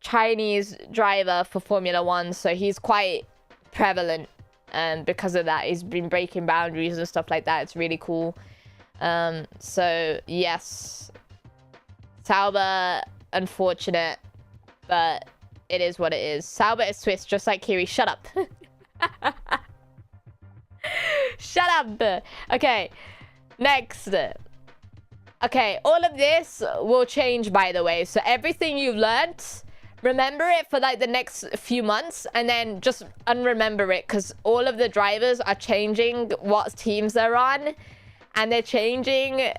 Chinese driver for Formula 1, so he's quite prevalent. And because of that, he's been breaking boundaries and stuff like that. It's really cool. So, yes. Sauber, unfortunate, but it is what it is. Sauber is Swiss, just like Kiri. Shut up. Shut up. Okay, next. Okay, all of this will change, by the way. So everything you've learned, remember it for like the next few months and then just unremember it, because all of the drivers are changing what teams they're on, and they're changing.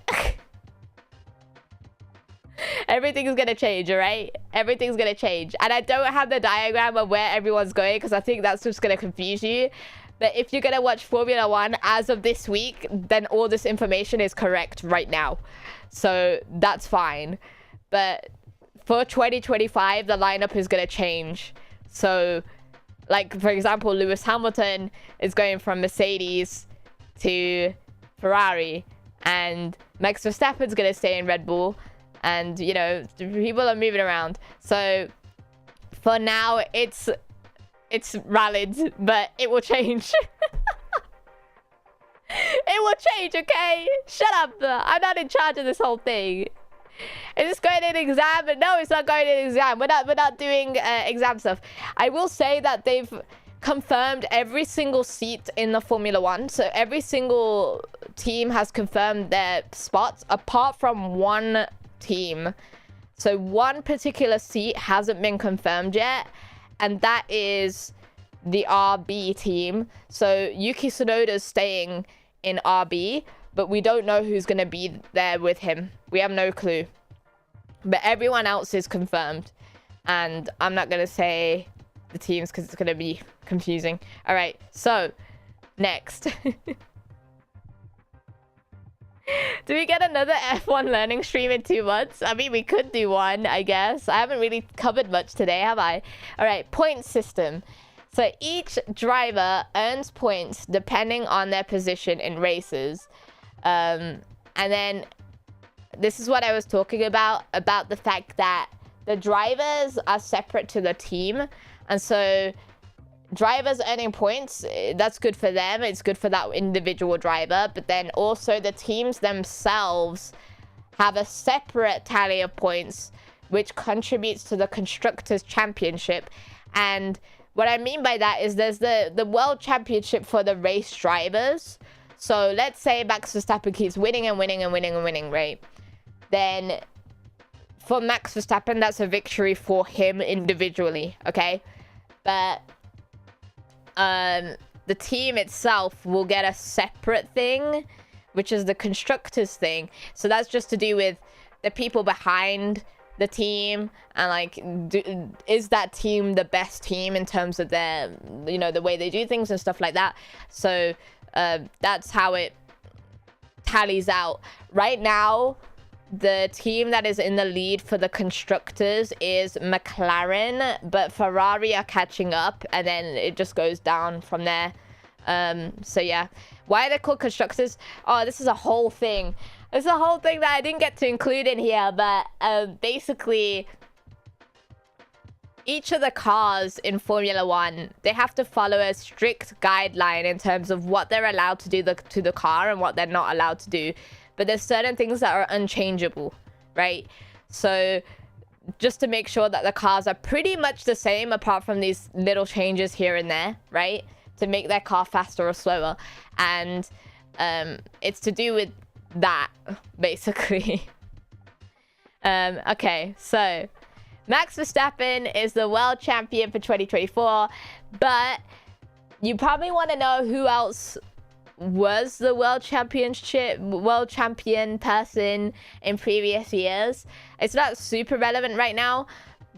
Everything's gonna change, all right? Everything's gonna change. And I don't have the diagram of where everyone's going because I think that's just gonna confuse you. But if you're gonna watch Formula 1 as of this week, then all this information is correct right now. So that's fine. But for 2025, the lineup is gonna change. So, like, for example, Lewis Hamilton is going from Mercedes to Ferrari, and Max Verstappen's gonna stay in Red Bull. And, people are moving around. So, for now, it's valid, but it will change. It will change, okay? Shut up. I'm not in charge of this whole thing. Is this going to an exam? No, it's not going to an exam. We're not doing exam stuff. I will say that they've confirmed every single seat in the Formula 1. So every single team has confirmed their spots, apart from one team. So one particular seat hasn't been confirmed yet, and that is the RB team. So Yuki Tsunoda's staying in RB, but we don't know who's going to be there with him. We have no clue. But everyone else is confirmed, and I'm not going to say the teams because it's going to be confusing. All right, so next. Do we get another F1 learning stream in 2 months? I mean, we could do one, I guess. I haven't really covered much today, have I? All right, point system. So each driver earns points depending on their position in races. And then this is what I was talking about the fact that the drivers are separate to the team. And so drivers earning points, that's good for them. It's good for that individual driver. But then also the teams themselves have a separate tally of points, which contributes to the Constructors' Championship. And what I mean by that is there's the World Championship for the race drivers. So let's say Max Verstappen keeps winning and winning and winning and winning, right? Then for Max Verstappen, that's a victory for him individually, okay? But the team itself will get a separate thing, which is the constructors thing. So that's just to do with the people behind the team, and like, is that team the best team in terms of their, the way they do things and stuff like that. So that's how it tallies out. Right now, the team that is in the lead for the constructors is McLaren, but Ferrari are catching up, and then it just goes down from there. So yeah, why are they called constructors? Oh, this is a whole thing. It's a whole thing that I didn't get to include in here, but basically each of the cars in Formula One, they have to follow a strict guideline in terms of what they're allowed to do to the car and what they're not allowed to do. But there's certain things that are unchangeable, right? So just to make sure that the cars are pretty much the same apart from these little changes here and there, right? To make their car faster or slower. And it's to do with that, basically. Okay, so Max Verstappen is the world champion for 2024, but you probably want to know who else was the world champion person in previous years. It's not super relevant right now,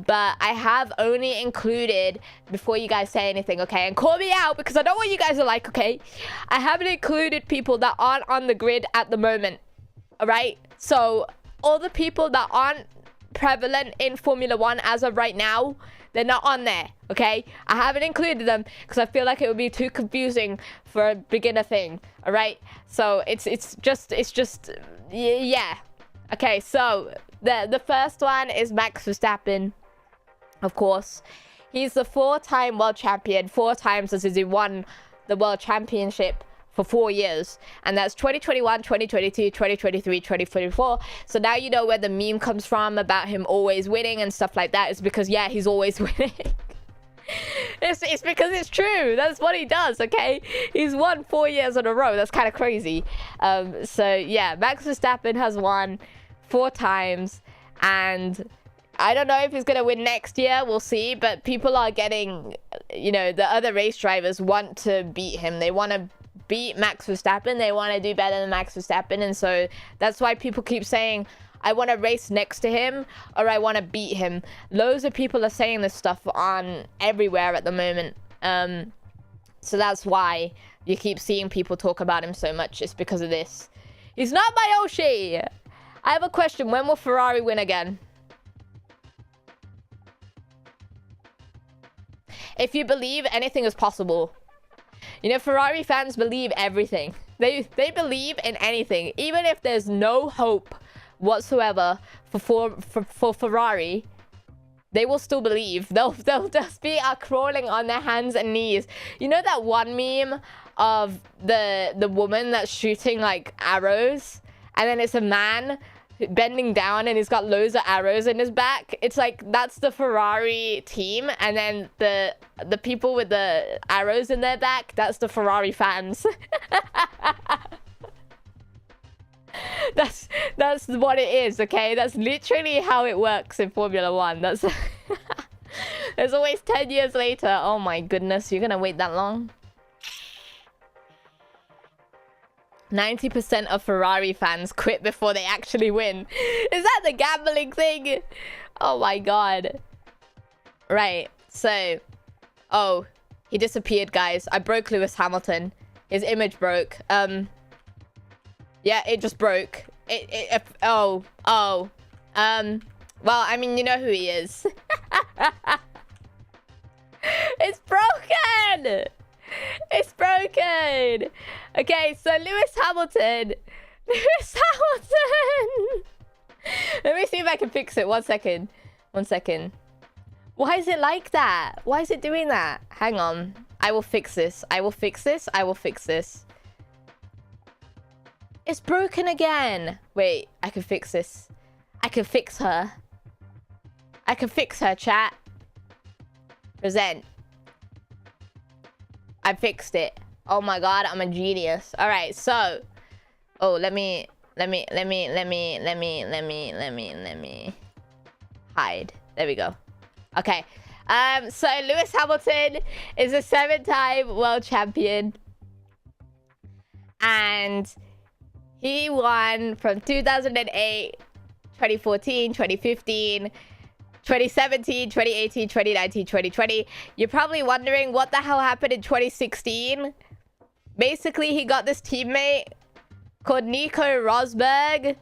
but I have only included, before you guys say anything, okay, and call me out because I know what you guys are like, okay? I haven't included people that aren't on the grid at the moment, all right? So all the people that aren't prevalent in Formula One as of right now, they're not on there, okay? I haven't included them because I feel like it would be too confusing for a beginner thing, all right? So it's just yeah. Okay, so the first one is Max Verstappen, of course. He's the 4-time world champion. 4 times as he won the world championship for 4 years, and that's 2021, 2022, 2023, 2024. So now you know where the meme comes from about him always winning and stuff like that. It's because, yeah, he's always winning. It's because it's true. That's what he does, okay? He's won 4 years in a row. That's kind of crazy. So yeah, Max Verstappen has won 4 times, and I don't know if he's gonna win next year. We'll see. But people are getting, you know, the other race drivers want to beat him. They want to beat Max Verstappen. They want to do better than Max Verstappen, and so that's why people keep saying, I want to race next to him or I want to beat him. Loads of people are saying this stuff on everywhere at the moment. So that's why you keep seeing people talk about him so much. It's because of this. He's not my Yoshi. I have a question. When will Ferrari win again? If you believe anything is possible. You know, Ferrari fans believe everything. They believe in anything. Even if there's no hope whatsoever for Ferrari, they will still believe. They'll just be crawling on their hands and knees. You know that one meme of the woman that's shooting like arrows, and then it's a man bending down and he's got loads of arrows in his back? It's like, that's the Ferrari team, and then the people with the arrows in their back, that's the Ferrari fans. That's what it is, okay? That's literally how it works in Formula One. That's there's always 10 years later. Oh my goodness, you're gonna wait that long? 90% of Ferrari fans quit before they actually win. Is that the gambling thing? Oh my god. Right, so... Oh, he disappeared, guys. I broke Lewis Hamilton. His image broke. Yeah, it just broke. Well, I mean, you know who he is. It's broken! It's broken! Okay, so Lewis Hamilton. Lewis Hamilton! Let me see if I can fix it. 1 second. 1 second. Why is it like that? Why is it doing that? Hang on. I will fix this. I will fix this. I will fix this. It's broken again. Wait, I can fix this. I can fix her. I can fix her, chat. Present. I fixed it. Oh my god, I'm a genius. All right, so, oh, let me hide. There we go. Okay. So Lewis Hamilton is a 7-time world champion, and he won from 2008, 2014, 2015, 2017, 2018, 2019, 2020. You're probably wondering what the hell happened in 2016. Basically, he got this teammate called Nico Rosberg.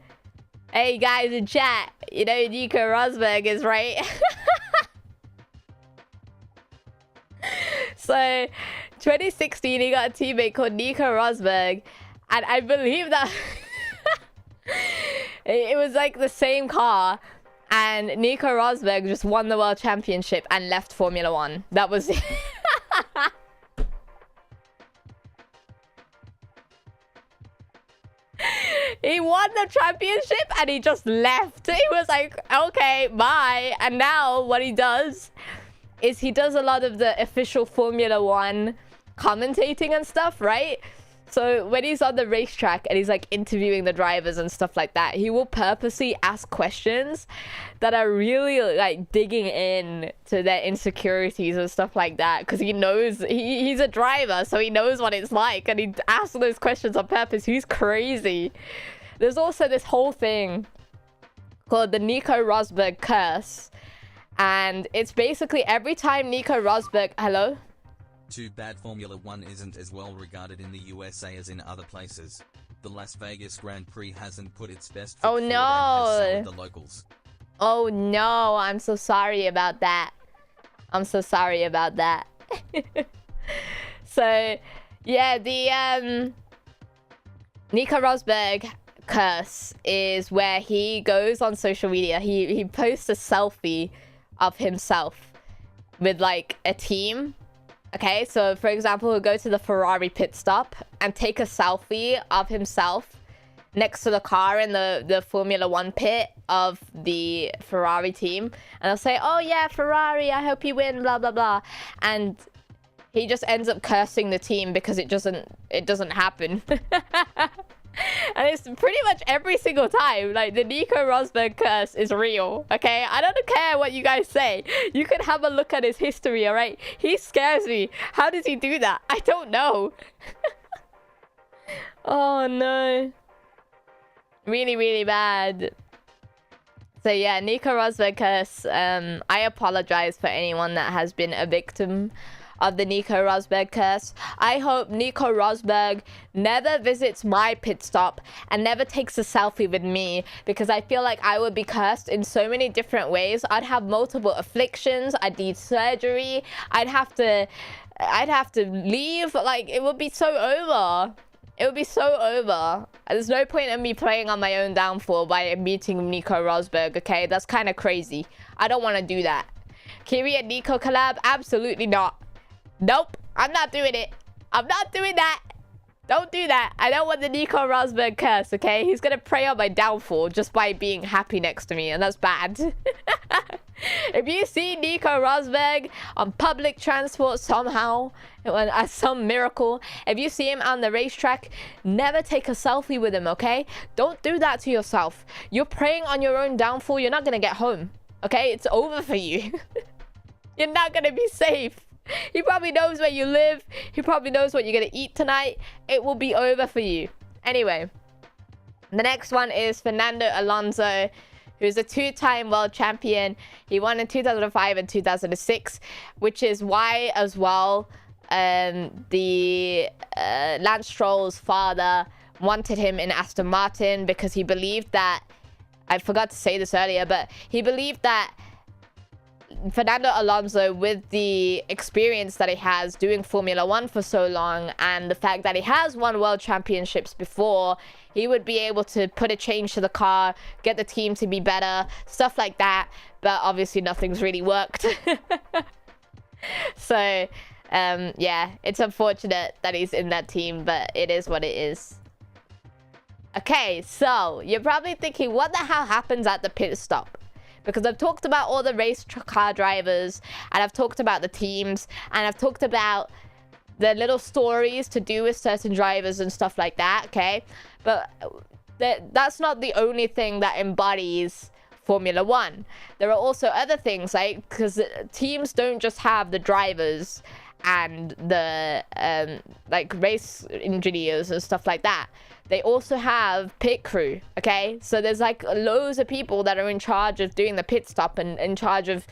Hey, guys in chat, you know who Nico Rosberg is, right? So, 2016, he got a teammate called Nico Rosberg. And I believe that it was like the same car. And Nico Rosberg just won the world championship and left Formula One. That was it. He won the championship and he just left. He was like, okay, bye. And now what he does is he does a lot of the official Formula One commentating and stuff, right? So when he's on the racetrack and he's like interviewing the drivers and stuff like that, he will purposely ask questions that are really like digging in to their insecurities and stuff like that, because he knows he's a driver, so he knows what it's like, and he asks those questions on purpose. He's crazy. There's also this whole thing called the Nico Rosberg curse, and it's basically every time Nico Rosberg... Hello? Too bad Formula One isn't as well regarded in the USA as in other places. The Las Vegas Grand Prix hasn't put its best foot forward and has sold the locals. Oh no, I'm so sorry about that. I'm so sorry about that. So, yeah, the Nico Rosberg curse is where he goes on social media. He posts a selfie of himself with like a team. Okay, so for example, he'll go to the Ferrari pit stop and take a selfie of himself next to the car in the Formula One pit of the Ferrari team. And he'll say, oh yeah, Ferrari, I hope you win, blah, blah, blah. And he just ends up cursing the team because it doesn't happen. And it's pretty much every single time. Like, the Nico Rosberg curse is real, okay? I don't care what you guys say. You can have a look at his history, all right? He scares me. How does he do that? I don't know. Oh, no. Really, really bad. So, yeah, Nico Rosberg curse. I apologize for anyone that has been a victim of the Nico Rosberg curse. I hope Nico Rosberg never visits my pit stop and never takes a selfie with me, because I feel like I would be cursed in so many different ways. I'd have multiple afflictions. I'd need surgery. I'd have to leave. Like, it would be so over. It would be so over. There's no point in me playing on my own downfall by meeting Nico Rosberg, okay? That's kind of crazy. I don't want to do that. Kiri and Nico collab? Absolutely not. Nope, I'm not doing it. I'm not doing that. Don't do that. I don't want the Nico Rosberg curse, okay? He's gonna prey on my downfall just by being happy next to me, and that's bad. If you see Nico Rosberg on public transport somehow, as some miracle, if you see him on the racetrack, never take a selfie with him, okay? Don't do that to yourself. You're preying on your own downfall. You're not gonna get home, okay? It's over for you. You're not gonna be safe. He probably knows where you live. He probably knows what you're gonna eat tonight. It will be over for you. Anyway, the next one is Fernando Alonso, who's a two-time world champion. He won in 2005 and 2006, which is why as well the Lance Stroll's father wanted him in Aston Martin, because he believed that, I forgot to say this earlier, but he believed that Fernando Alonso, with the experience that he has doing Formula One for so long, and the fact that he has won world championships before, he would be able to put a change to the car, get the team to be better, stuff like that. But obviously nothing's really worked. So, yeah, it's unfortunate that he's in that team, but it is what it is. Okay, so you're probably thinking, what the hell happens at the pit stop? Because I've talked about all the race car drivers, and I've talked about the teams, and I've talked about the little stories to do with certain drivers and stuff like that, okay? But that's not the only thing that embodies Formula One. There are also other things, like, because teams don't just have the drivers and the like race engineers and stuff like that. They also have pit crew, okay? So there's like loads of people that are in charge of doing the pit stop and in charge of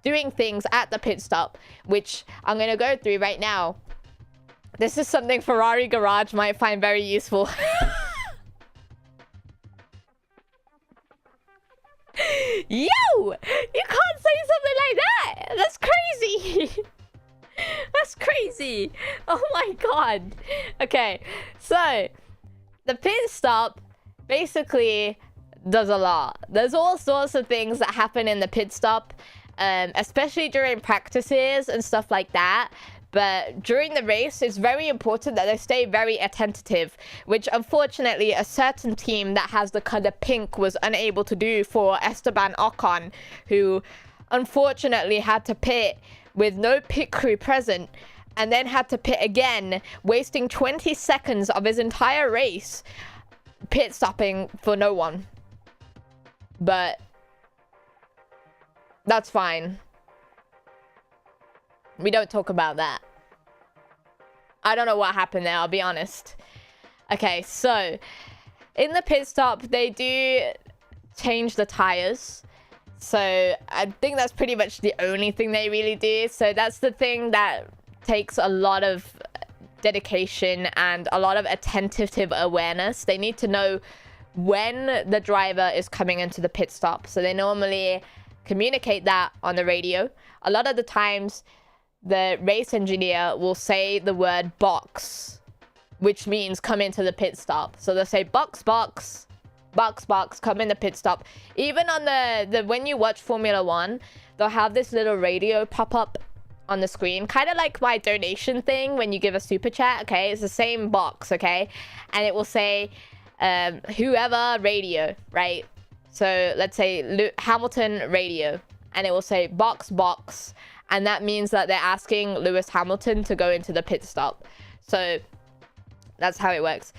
doing things at the pit stop, which I'm going to go through right now. This is something Ferrari Garage might find very useful. Yo! You can't say something like that! That's crazy! That's crazy! Oh my god! Okay, so the pit stop, basically, does a lot. There's all sorts of things that happen in the pit stop, especially during practices and stuff like that. But during the race, it's very important that they stay very attentive, which unfortunately a certain team that has the color pink was unable to do for Esteban Ocon, who unfortunately had to pit with no pit crew present and then had to pit again, wasting 20 seconds of his entire race pit stopping for no one. But that's fine. We don't talk about that. I don't know what happened there, I'll be honest. Okay, so in the pit stop, they do change the tires. So I think that's pretty much the only thing they really do. So that's the thing that takes a lot of dedication and a lot of attentive awareness. They need to know when the driver is coming into the pit stop. So they normally communicate that on the radio. A lot of the times, the race engineer will say the word box, which means come into the pit stop. So they'll say box, box, box, box, come in the pit stop. Even on the when you watch Formula 1, they'll have this little radio pop up on the screen, kind of like my donation thing when you give a super chat. Okay, it's the same box. Okay, and it will say whoever radio, right? So let's say Hamilton radio, and it will say box, box. And that means that they're asking Lewis Hamilton to go into the pit stop. So that's how it works.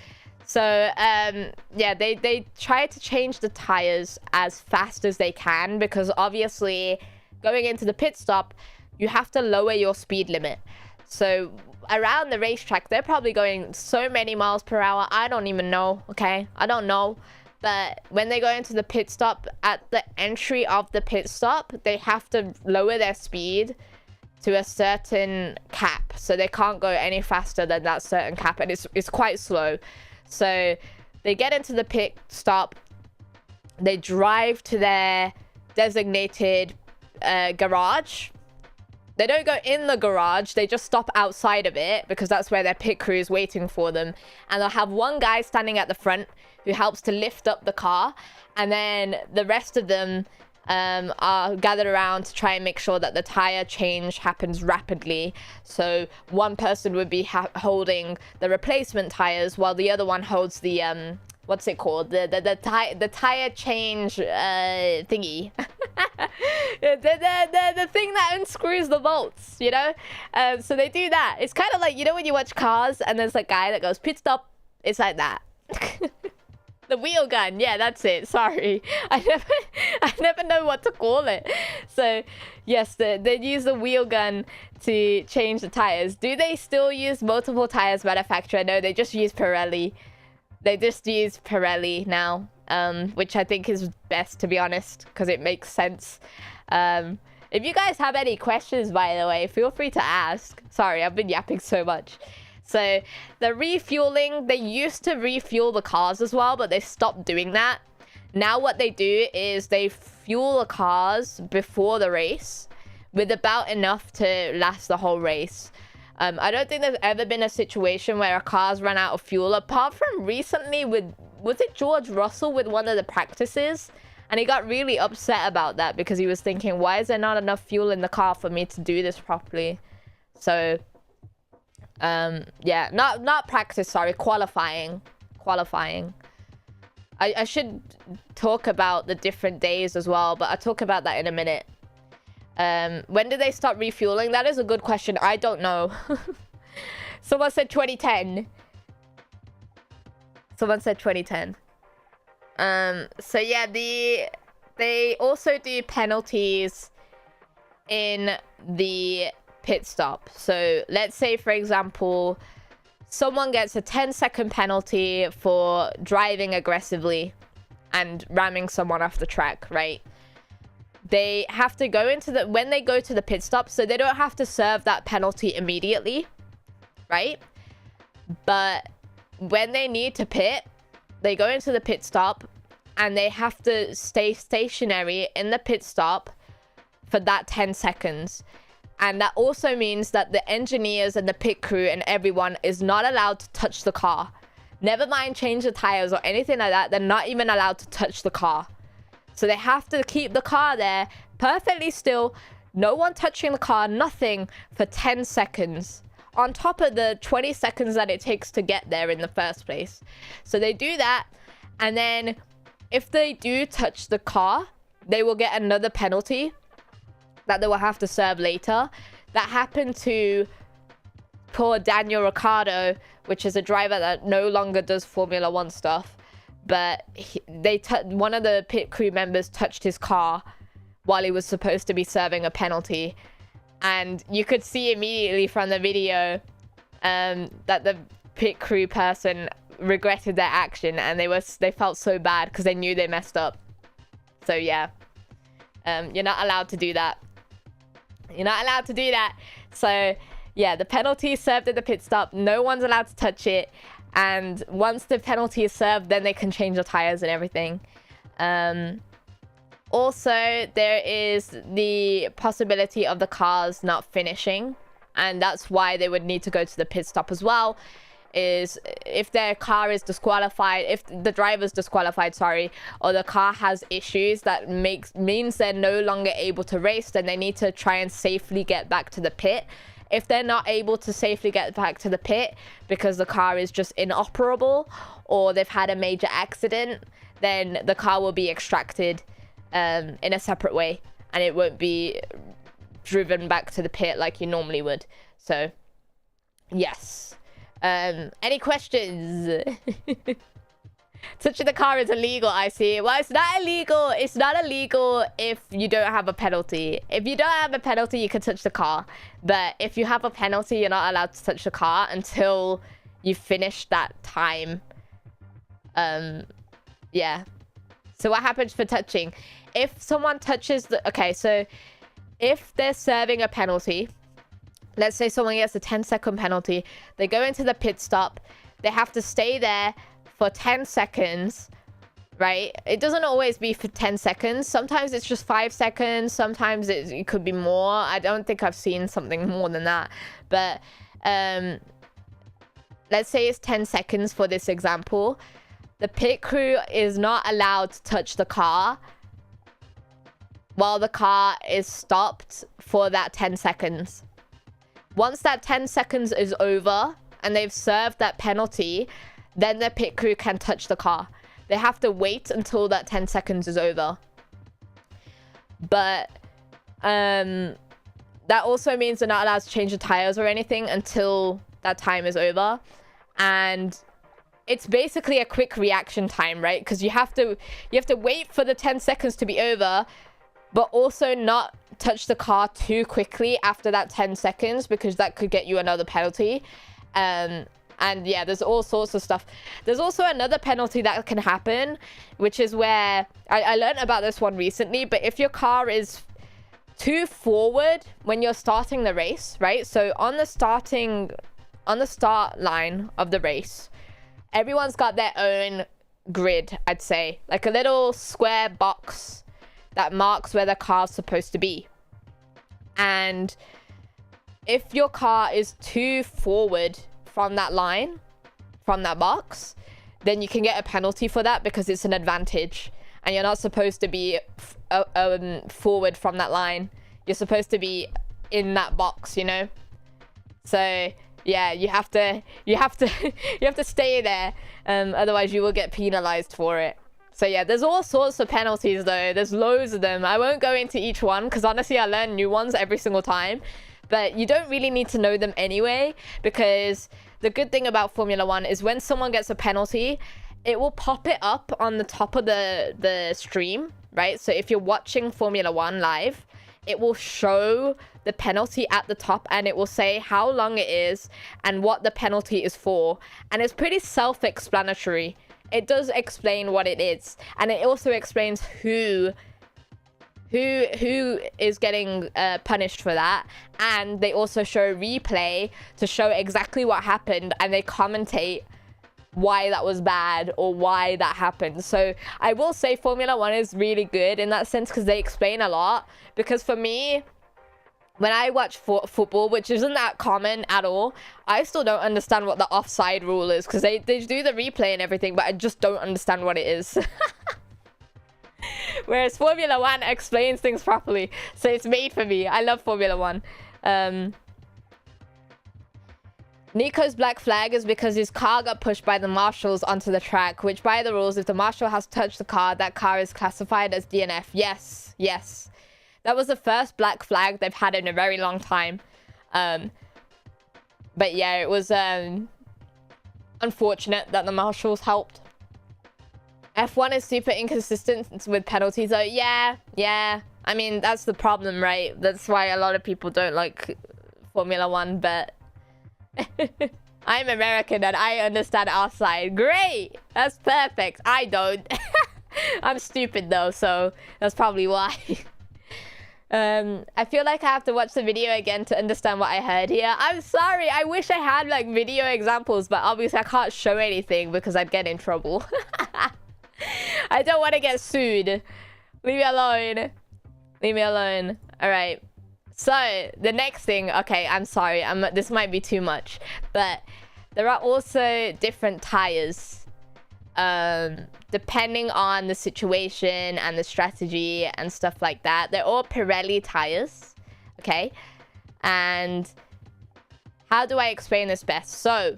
So yeah, they try to change the tires as fast as they can, because obviously going into the pit stop, you have to lower your speed limit. So around the racetrack, they're probably going so many miles per hour. I don't even know. Okay, I don't know. But when they go into the pit stop, at the entry of the pit stop, they have to lower their speed to a certain cap. So they can't go any faster than that certain cap. And it's quite slow. So they get into the pit stop. They drive to their designated garage. They don't go in the garage. They just stop outside of it, because that's where their pit crew is waiting for them. And they'll have one guy standing at the front who helps to lift up the car. And then the rest of them are gathered around to try and make sure that the tire change happens rapidly. So one person would be holding the replacement tires, while the other one holds the what's it called, the tire change thingy. the thing that unscrews the bolts, you know. So they do that. It's kind of like, you know, when you watch Cars and there's a guy that goes pit stop. It's like that. The wheel gun, yeah, that's it. Sorry, I never know what to call it. So yes, they use the wheel gun to change the tires. Do they still use multiple tires manufacturer? No, they just use Pirelli. They just use Pirelli now, which I think is best, to be honest, because it makes sense. If you guys have any questions, by the way, feel free to ask. Sorry, I've been yapping so much. So the refueling, they used to refuel the cars as well, but they stopped doing that. Now what they do is they fuel the cars before the race with about enough to last the whole race. I don't think there's ever been a situation where a car's run out of fuel, apart from recently with, was it George Russell with one of the practices? And he got really upset about that, because he was thinking, why is there not enough fuel in the car for me to do this properly? So yeah, not practice, sorry, qualifying. I should talk about the different days as well, but I'll talk about that in a minute. When did they stop refueling? That is a good question. I don't know. Someone said 2010. Someone said 2010. So yeah, they also do penalties in the pit stop. So let's say, for example, someone gets a 10-second penalty for driving aggressively and ramming someone off the track, right? They have to go into the, when they go to the pit stop, so they don't have to serve that penalty immediately, right? But when they need to pit, they go into the pit stop and they have to stay stationary in the pit stop for that 10 seconds. And that also means that the engineers and the pit crew and everyone is not allowed to touch the car. Never mind change the tires or anything like that. They're not even allowed to touch the car. So they have to keep the car there perfectly still. No one touching the car, nothing, for 10 seconds. On top of the 20 seconds that it takes to get there in the first place. So they do that. And then if they do touch the car, they will get another penalty that they will have to serve later. That happened to poor Daniel Ricciardo, which is a driver that no longer does Formula 1 stuff. But one of the pit crew members touched his car while he was supposed to be serving a penalty. And you could see immediately from the video that the pit crew person regretted their action, and they felt so bad because they knew they messed up. So yeah, you're not allowed to do that. You're not allowed to do that. So yeah, the penalty is served at the pit stop. No one's allowed to touch it. And once the penalty is served, then they can change the tires and everything. Also, there is the possibility of the cars not finishing. And that's why they would need to go to the pit stop as well. Is if their car is disqualified, if the driver's disqualified, sorry, or the car has issues that means they're no longer able to race, then they need to try and safely get back to the pit. If they're not able to safely get back to the pit because the car is just inoperable or they've had a major accident, then the car will be extracted in a separate way, and it won't be driven back to the pit like you normally would. So yes. Any questions? Touching the car is illegal, I see. Well, it's not illegal. It's not illegal if you don't have a penalty. If you don't have a penalty, you can touch the car. But if you have a penalty, you're not allowed to touch the car until you finish that time. Yeah. So what happens for touching? If someone touches the... Okay, so if they're serving a penalty... Let's say someone gets a 10-second penalty. They go into the pit stop. They have to stay there for 10 seconds, right? It doesn't always be for 10 seconds. Sometimes it's just 5 seconds. Sometimes it could be more. I don't think I've seen something more than that. But let's say it's 10 seconds for this example. The pit crew is not allowed to touch the car while the car is stopped for that 10 seconds. Once that 10 seconds is over and they've served that penalty, then the pit crew can touch the car. They have to wait until that 10 seconds is over. But that also means they're not allowed to change the tires or anything until that time is over. And it's basically a quick reaction time, right? Because you have to wait for the 10 seconds to be over, but also not touch the car too quickly after that 10 seconds, because that could get you another penalty. And yeah, there's all sorts of stuff. There's also another penalty that can happen, which is where I learned about this one recently. But if your car is too forward when you're starting the race, right? So on the start line of the race, everyone's got their own grid, I'd say, like a little square box that marks where the car's supposed to be. And if your car is too forward from that line, from that box, then you can get a penalty for that, because it's an advantage. And you're not supposed to be forward from that line. You're supposed to be in that box, you know? So yeah, you have to stay there. Otherwise you will get penalized for it. So yeah, there's all sorts of penalties though. There's loads of them. I won't go into each one because honestly I learn new ones every single time. But you don't really need to know them anyway, because the good thing about Formula 1 is when someone gets a penalty, it will pop it up on the top of the stream, right? So if you're watching Formula 1 live, it will show the penalty at the top, and it will say how long it is and what the penalty is for. And it's pretty self-explanatory. It does explain what it is, and it also explains who is getting punished for that. And they also show a replay to show exactly what happened, and they commentate why that was bad or why that happened. So I will say Formula 1 is really good in that sense, because they explain a lot. Because for me, when I watch football, which isn't that common at all, I still don't understand what the offside rule is, because they do the replay and everything, but I just don't understand what it is. Whereas Formula 1 explains things properly, so it's made for me. I love Formula 1. Nico's black flag is because his car got pushed by the marshals onto the track, which by the rules, if the marshal has touched the car, that car is classified as DNF. Yes, yes. That was the first black flag they've had in a very long time. But yeah, it was unfortunate that the marshals helped. F1 is super inconsistent with penalties though. Yeah. I mean, that's the problem, right? That's why a lot of people don't like Formula 1, but I'm American and I understand our side. Great! That's perfect. I don't. I'm stupid though, so that's probably why. I feel like I have to watch the video again to understand what I heard here. I'm sorry. I wish I had like video examples, but obviously I can't show anything because I'd get in trouble. I don't want to get sued. Leave me alone. Leave me alone. All right. So the next thing, okay, I'm sorry, this might be too much, but there are also different tires, depending on the situation and the strategy and stuff like that. They're all Pirelli tires, okay? And how do I explain this best? So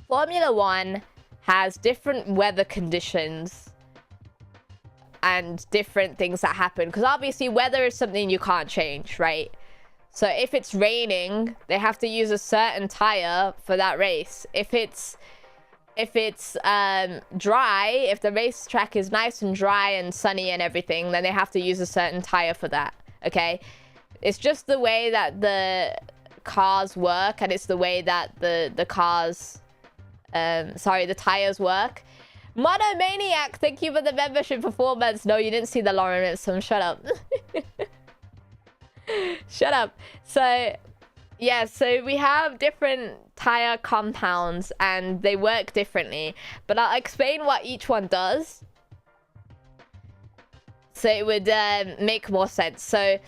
Formula 1 has different weather conditions and different things that happen, because obviously weather is something you can't change, right? So if it's raining, they have to use a certain tire for that race. If it's dry, if the racetrack is nice and dry and sunny and everything, then they have to use a certain tire for that, okay? It's just the way that the cars work, and it's the way that the tires work. Monomaniac, thank you for the membership for 4 months. No, you didn't see the Lawrence, shut up. Shut up. So yeah, so we have different tire compounds and they work differently, but I'll explain what each one does so it would make more sense. So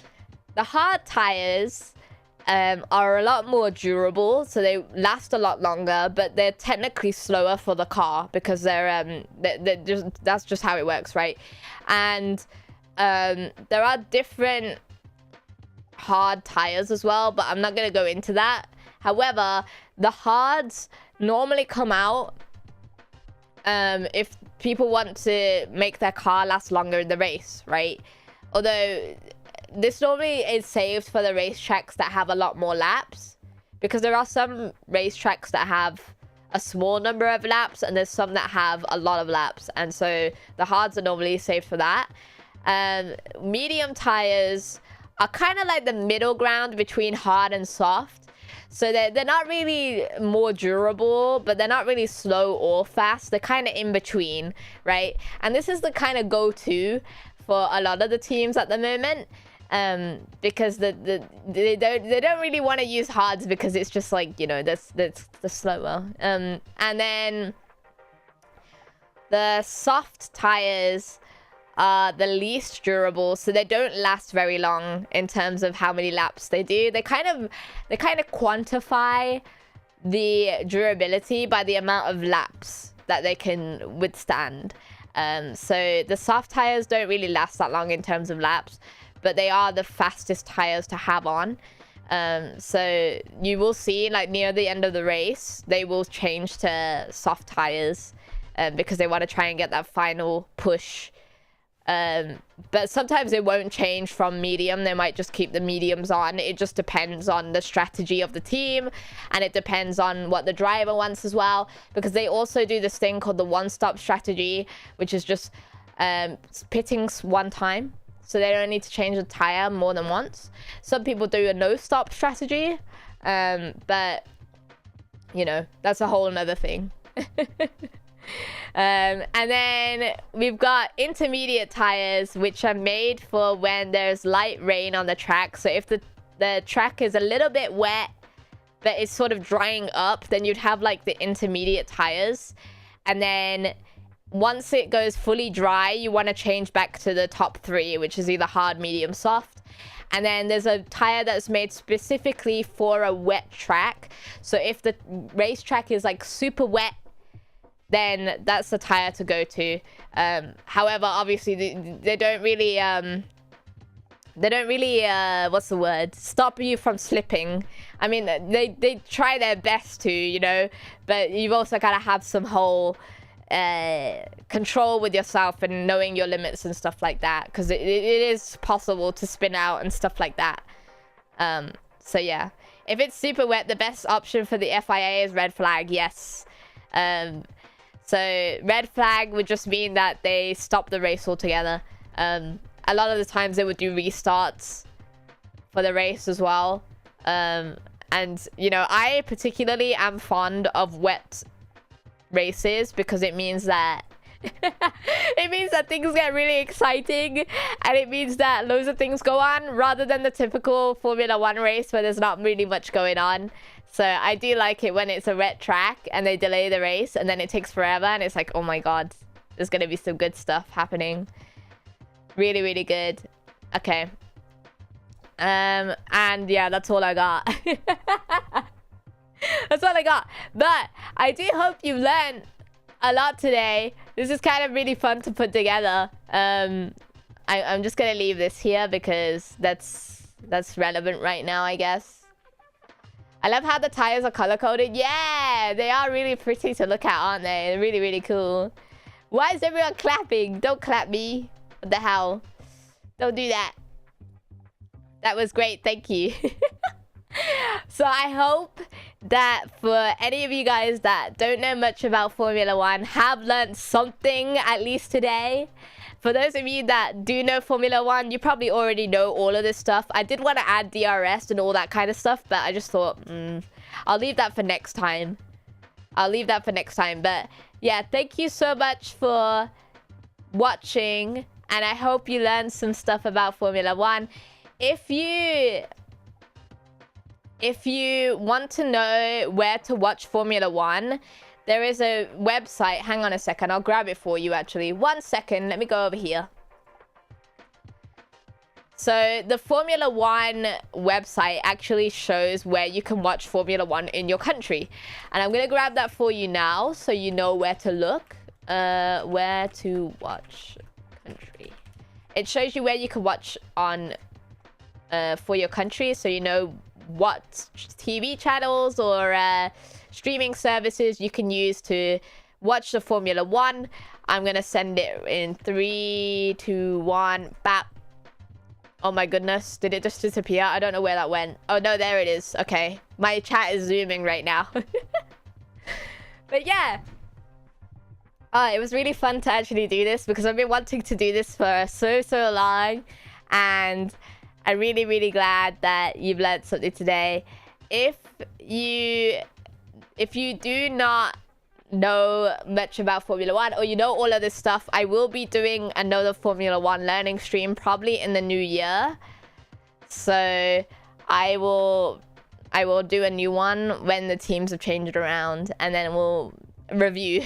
the hard tires are a lot more durable, so they last a lot longer, but they're technically slower for the car because they're just, that's just how it works, right? And there are different hard tires as well, but I'm not going to go into that. However, the hards normally come out if people want to make their car last longer in the race, right? Although this normally is saved for the racetracks that have a lot more laps, because there are some racetracks that have a small number of laps and there's some that have a lot of laps, and so the hards are normally saved for that. Medium tires are kind of like the middle ground between hard and soft, so they're not really more durable, but they're not really slow or fast. They're kind of in between, right? And this is the kind of go-to for a lot of the teams at the moment, because they don't really want to use hards because it's just like, you know, that's the slower. And then the soft tires are the least durable, so they don't last very long in terms of how many laps they do. They kind of quantify the durability by the amount of laps that they can withstand. So the soft tires don't really last that long in terms of laps, but they are the fastest tires to have on. So you will see, like, near the end of the race, they will change to soft tires because they want to try and get that final push. But sometimes they won't change from medium. They might just keep the mediums on. It just depends on the strategy of the team, and it depends on what the driver wants as well, because they also do this thing called the one-stop strategy, which is just pitting one time, so they don't need to change the tire more than once. Some people do a no-stop strategy, but you know, that's a whole another thing. And then we've got intermediate tires, which are made for when there's light rain on the track. So if the track is a little bit wet, but it's sort of drying up, then you'd have like the intermediate tires. And then once it goes fully dry, you want to change back to the top 3, which is either hard, medium, soft. And then there's a tire that's made specifically for a wet track. So if the racetrack is like super wet, then that's the tire to go to. However, obviously they don't really what's the word, stop you from slipping. I mean, they try their best to, you know, but you've also got to have some whole control with yourself and knowing your limits and stuff like that, because it is possible to spin out and stuff like that. So yeah, if it's super wet, the best option for the FIA is red flag. Yes. So red flag would just mean that they stop the race altogether. A lot of the times they would do restarts for the race as well. And you know, I particularly am fond of wet races because it means that things get really exciting, and it means that loads of things go on rather than the typical Formula 1 race where there's not really much going on. So I do like it when it's a wet track and they delay the race and then it takes forever and it's like, oh my god, there's gonna be some good stuff happening. Really, really good. Okay. And yeah, that's all I got. That's all I got. But I do hope you learned a lot today. This is kind of really fun to put together. I'm just gonna leave this here because that's relevant right now, I guess. I love how the tires are color-coded. Yeah, they are really pretty to look at, aren't they? They're really, really cool. Why is everyone clapping? Don't clap me. What the hell? Don't do that. That was great. Thank you. So I hope that for any of you guys that don't know much about Formula 1 have learned something at least today. For those of you that do know Formula 1, you probably already know all of this stuff. I did want to add DRS and all that kind of stuff, but I just thought, I'll leave that for next time. But yeah, thank you so much for watching, and I hope you learned some stuff about Formula 1. If you want to know where to watch Formula 1, there is a website. Hang on a second. I'll grab it for you, actually. 1 second. Let me go over here. So the Formula 1 website actually shows where you can watch Formula 1 in your country. And I'm going to grab that for you now so you know where to look. Where to watch country. It shows you where you can watch on for your country, so you know what TV channels or streaming services you can use to watch the Formula 1. I'm gonna send it in 3, 2, 1. Bap. Oh my goodness, did it just disappear? I don't know where that went. Oh no, there it is. Okay, my chat is zooming right now. But yeah, it was really fun to actually do this because I've been wanting to do this for so long, and I'm really, really glad that you've learned something today. If you do not know much about Formula 1, or you know all of this stuff, I will be doing another Formula 1 learning stream probably in the new year. So I will do a new one when the teams have changed around, and then we'll review.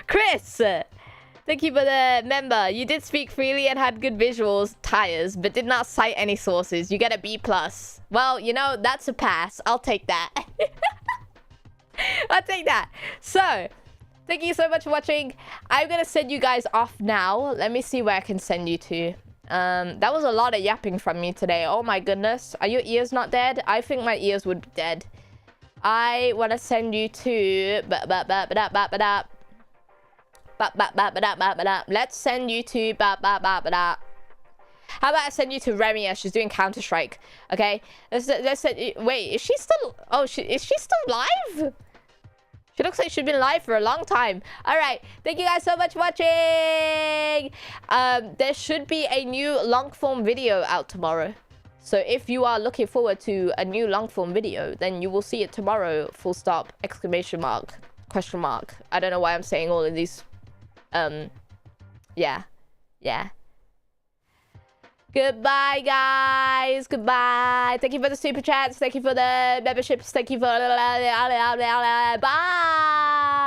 Chris, thank you for the member. You did speak freely and had good visuals, tires, but did not cite any sources. You get a B+. Well, you know, that's a pass. I'll take that. I'll take that. So, thank you so much for watching. I'm going to send you guys off now. Let me see where I can send you to. That was a lot of yapping from me today. Oh my goodness. Are your ears not dead? I think my ears would be dead. I want to send you to... Let's send you to... How about I send you to Remia? She's doing Counter-Strike. Okay? Let's wait, is she still... Oh, is she still live? She looks like she's been live for a long time. Alright, thank you guys so much for watching. There should be a new long-form video out tomorrow. So if you are looking forward to a new long-form video, then you will see it tomorrow. Full stop, exclamation mark, question mark. I don't know why I'm saying all of these. Yeah. Goodbye, guys. Goodbye. Thank you for the super chats. Thank you for the memberships. Thank you for... Bye.